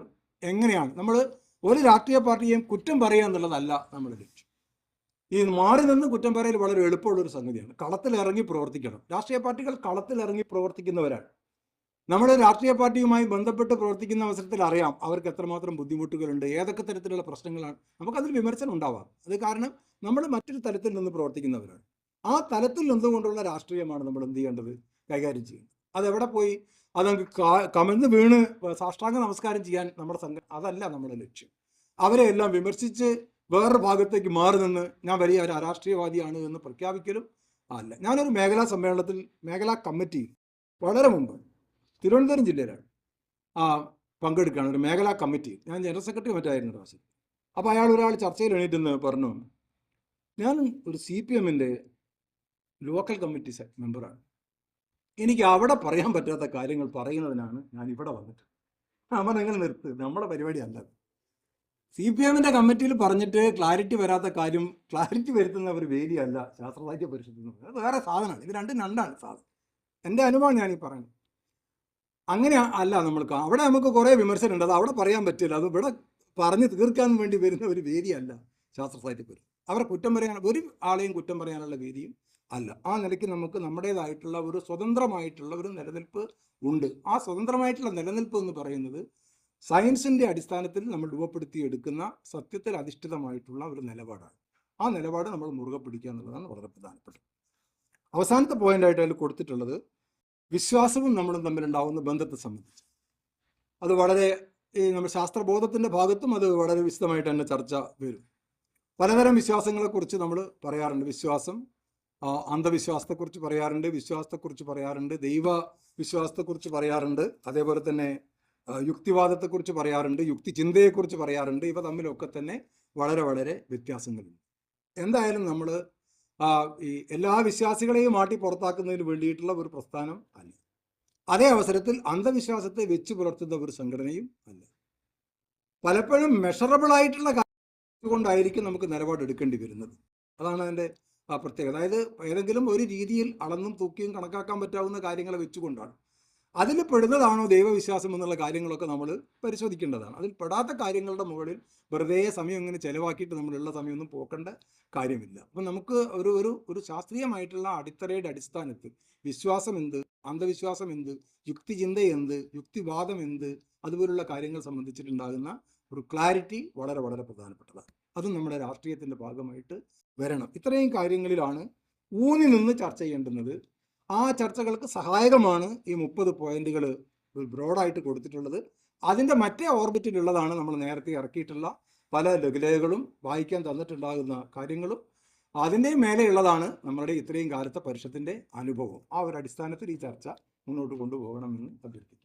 എങ്ങനെയാണ്? നമ്മൾ ഒരു രാഷ്ട്രീയ പാർട്ടിയെയും കുറ്റം പറയുക എന്നുള്ളതല്ല നമ്മുടെ ലക്ഷ്യം. ഈ മാറി നിന്ന് കുറ്റം പറയൽ വളരെ എളുപ്പമുള്ളൊരു സംഗതിയാണ്. കളത്തിലിറങ്ങി പ്രവർത്തിക്കണം. രാഷ്ട്രീയ പാർട്ടികൾ കളത്തിലിറങ്ങി പ്രവർത്തിക്കുന്നവരാണ്. നമ്മൾ രാഷ്ട്രീയ പാർട്ടിയുമായി ബന്ധപ്പെട്ട് പ്രവർത്തിക്കുന്ന അവസരത്തിൽ അറിയാം അവർക്ക് എത്രമാത്രം ബുദ്ധിമുട്ടുകളുണ്ട്, ഏതൊക്കെ തരത്തിലുള്ള പ്രശ്നങ്ങളാണ്. നമുക്കതിൽ വിമർശനം ഉണ്ടാവാം. അത് കാരണം നമ്മൾ മറ്റൊരു തലത്തിൽ നിന്ന് പ്രവർത്തിക്കുന്നവരാണ്. ആ തലത്തിൽ നിന്നുകൊണ്ടുള്ള രാഷ്ട്രീയമാണ് നമ്മൾ എന്ത് ചെയ്യേണ്ടത്, കൈകാര്യം ചെയ്യുന്നത്. അതെവിടെ പോയി അതങ്ങ് കമന്ന് വീണ് സാഷ്ടാംഗ നമസ്കാരം ചെയ്യാൻ നമ്മുടെ അതല്ല നമ്മുടെ ലക്ഷ്യം. അവരെ എല്ലാം വിമർശിച്ച് വേറൊരു ഭാഗത്തേക്ക് മാറി നിന്ന് ഞാൻ വലിയ ഒരു അരാഷ്ട്രീയവാദിയാണ് എന്ന് പ്രഖ്യാപിക്കലും അല്ല. ഞാനൊരു മേഖലാ കമ്മിറ്റിയിൽ വളരെ മുമ്പ് തിരുവനന്തപുരം ജില്ലയിലാണ് പങ്കെടുക്കുകയാണ്. ഒരു മേഖലാ കമ്മിറ്റിയിൽ ഞാൻ ജനറൽ സെക്രട്ടറി മറ്റായിരുന്നു പ്രാവശ്യം. അപ്പോൾ ഒരാൾ ചർച്ചയിൽ എണീറ്റെന്ന് പറഞ്ഞു, ഞാൻ ഒരു CPMൻ്റെ ലോക്കൽ കമ്മിറ്റി മെമ്പറാണ്, എനിക്ക് അവിടെ പറയാൻ പറ്റാത്ത കാര്യങ്ങൾ പറയുന്നതിനാണ് ഞാൻ ഇവിടെ വന്നിട്ട്. നമ്മൾ നിങ്ങൾ നിർത്ത്, നമ്മുടെ പരിപാടി അല്ല. CPMൻ്റെ കമ്മിറ്റിയിൽ പറഞ്ഞിട്ട് ക്ലാരിറ്റി വരാത്ത കാര്യം ക്ലാരിറ്റി വരുത്തുന്ന ഒരു വേദിയല്ല ശാസ്ത്ര സാഹിത്യ പരിഷത്ത്. അത് വേറെ സാധനമാണ്. ഇത് രണ്ടും സാധനം. എൻ്റെ അനുഭവം ഞാനീ പറയുന്നത്. അങ്ങനെ അല്ല. നമ്മൾക്ക് അവിടെ നമുക്ക് കുറേ വിമർശനം ഉണ്ട്, അത് അവിടെ പറയാൻ പറ്റില്ല. അത് ഇവിടെ പറഞ്ഞ് തീർക്കാൻ വേണ്ടി വരുന്ന ഒരു വേദിയല്ല ശാസ്ത്ര സാഹിത്യ പരിഷത്ത്. അവരെ കുറ്റം പറയാൻ ഒരു ആളെയും കുറ്റം പറയാനുള്ള വേദിയും അല്ല. ആ നിലയ്ക്ക് നമുക്ക് നമ്മുടേതായിട്ടുള്ള ഒരു സ്വതന്ത്രമായിട്ടുള്ള ഒരു നിലനിൽപ്പ് ഉണ്ട്. ആ സ്വതന്ത്രമായിട്ടുള്ള നിലനിൽപ്പ് എന്ന് പറയുന്നത് സയൻസിൻ്റെ അടിസ്ഥാനത്തിൽ നമ്മൾ രൂപപ്പെടുത്തിയെടുക്കുന്ന സത്യത്തിൽ അധിഷ്ഠിതമായിട്ടുള്ള ഒരു നിലപാടാണ്. ആ നിലപാട് നമ്മൾ മുറുകെ പിടിക്കുക എന്നുള്ളതാണ് വളരെ പ്രധാനപ്പെട്ടത്. അവസാനത്തെ പോയിന്റായിട്ട് അതിൽ കൊടുത്തിട്ടുള്ളത് വിശ്വാസവും നമ്മളും തമ്മിലുണ്ടാവുന്ന ബന്ധത്തെ സംബന്ധിച്ച്. അത് വളരെ നമ്മൾ ശാസ്ത്രബോധത്തിൻ്റെ ഭാഗത്തും അത് വളരെ വിശദമായിട്ട് തന്നെ ചർച്ച വരും. പലതരം വിശ്വാസങ്ങളെക്കുറിച്ച് നമ്മൾ പറയാറുണ്ട്. വിശ്വാസം, അന്ധവിശ്വാസത്തെക്കുറിച്ച് പറയാറുണ്ട്, വിശ്വാസത്തെക്കുറിച്ച് പറയാറുണ്ട്, ദൈവ വിശ്വാസത്തെക്കുറിച്ച് പറയാറുണ്ട്, അതേപോലെ തന്നെ യുക്തിവാദത്തെക്കുറിച്ച് പറയാറുണ്ട്, യുക്തി ചിന്തയെക്കുറിച്ച് പറയാറുണ്ട്. ഇവ തമ്മിലൊക്കെ തന്നെ വളരെ വളരെ വ്യത്യാസങ്ങളുണ്ട്. എന്തായാലും നമ്മൾ ഈ എല്ലാ വിശ്വാസികളെയും മാറ്റി പുറത്താക്കുന്നതിന് വേണ്ടിയിട്ടുള്ള ഒരു പ്രസ്ഥാനം അല്ല. അതേ അവസരത്തിൽ അന്ധവിശ്വാസത്തെ വെച്ച് പുലർത്തുന്ന ഒരു സംഘടനയും അല്ല. പലപ്പോഴും മെഷറബിൾ ആയിട്ടുള്ള കാര്യം കൊണ്ടായിരിക്കും നമുക്ക് നിലപാടെടുക്കേണ്ടി വരുന്നത്. അതാണ് അതിൻ്റെ പ്രത്യേകത. അതായത് ഏതെങ്കിലും ഒരു രീതിയിൽ അളന്നും തൂക്കിയും കണക്കാക്കാൻ പറ്റാവുന്ന കാര്യങ്ങളെ വെച്ചുകൊണ്ടാണ്. അതിൽ പെടുന്നതാണോ ദൈവവിശ്വാസം എന്നുള്ള കാര്യങ്ങളൊക്കെ നമ്മൾ പരിശോധിക്കേണ്ടതാണ്. അതിൽ പെടാത്ത കാര്യങ്ങളുടെ മുകളിൽ വെറുതെ സമയം ഇങ്ങനെ ചിലവാക്കിയിട്ട് നമ്മളുള്ള സമയമൊന്നും പോക്കേണ്ട കാര്യമില്ല. അപ്പം നമുക്ക് ഒരു ശാസ്ത്രീയമായിട്ടുള്ള അടിത്തറയുടെ അടിസ്ഥാനത്തിൽ വിശ്വാസം എന്ത്, അന്ധവിശ്വാസം എന്ത്, യുക്തിചിന്ത എന്ത്, യുക്തിവാദം എന്ത്, അതുപോലുള്ള കാര്യങ്ങൾ സംബന്ധിച്ചിട്ടുണ്ടാകുന്ന ഒരു ക്ലാരിറ്റി വളരെ വളരെ പ്രധാനപ്പെട്ടതാണ്. അതും നമ്മുടെ രാഷ്ട്രീയത്തിൻ്റെ ഭാഗമായിട്ട് വരണം. ഇത്രയും കാര്യങ്ങളിലാണ് ഊന്നി നിന്ന് ചർച്ച ചെയ്യേണ്ടുന്നത്. ആ ചർച്ചകൾക്ക് സഹായകമാണ് ഈ 30 പോയിന്റുകൾ ബ്രോഡായിട്ട് കൊടുത്തിട്ടുള്ളത്. അതിൻ്റെ മറ്റേ ഓർബിറ്റിലുള്ളതാണ് നമ്മൾ നേരത്തെ ഇറക്കിയിട്ടുള്ള പല ലഘുലേഖകളും വായിക്കാൻ തന്നിട്ടുണ്ടാകുന്ന കാര്യങ്ങളും. അതിൻ്റെയും മേലെയുള്ളതാണ് നമ്മുടെ ഇത്രയും കാലത്തെ പരിഷത്തിൻ്റെ അനുഭവം. ആ ഒരു അടിസ്ഥാനത്തിൽ ഈ ചർച്ച മുന്നോട്ട് കൊണ്ടുപോകണമെന്ന് അഭ്യർത്ഥിക്കുന്നു.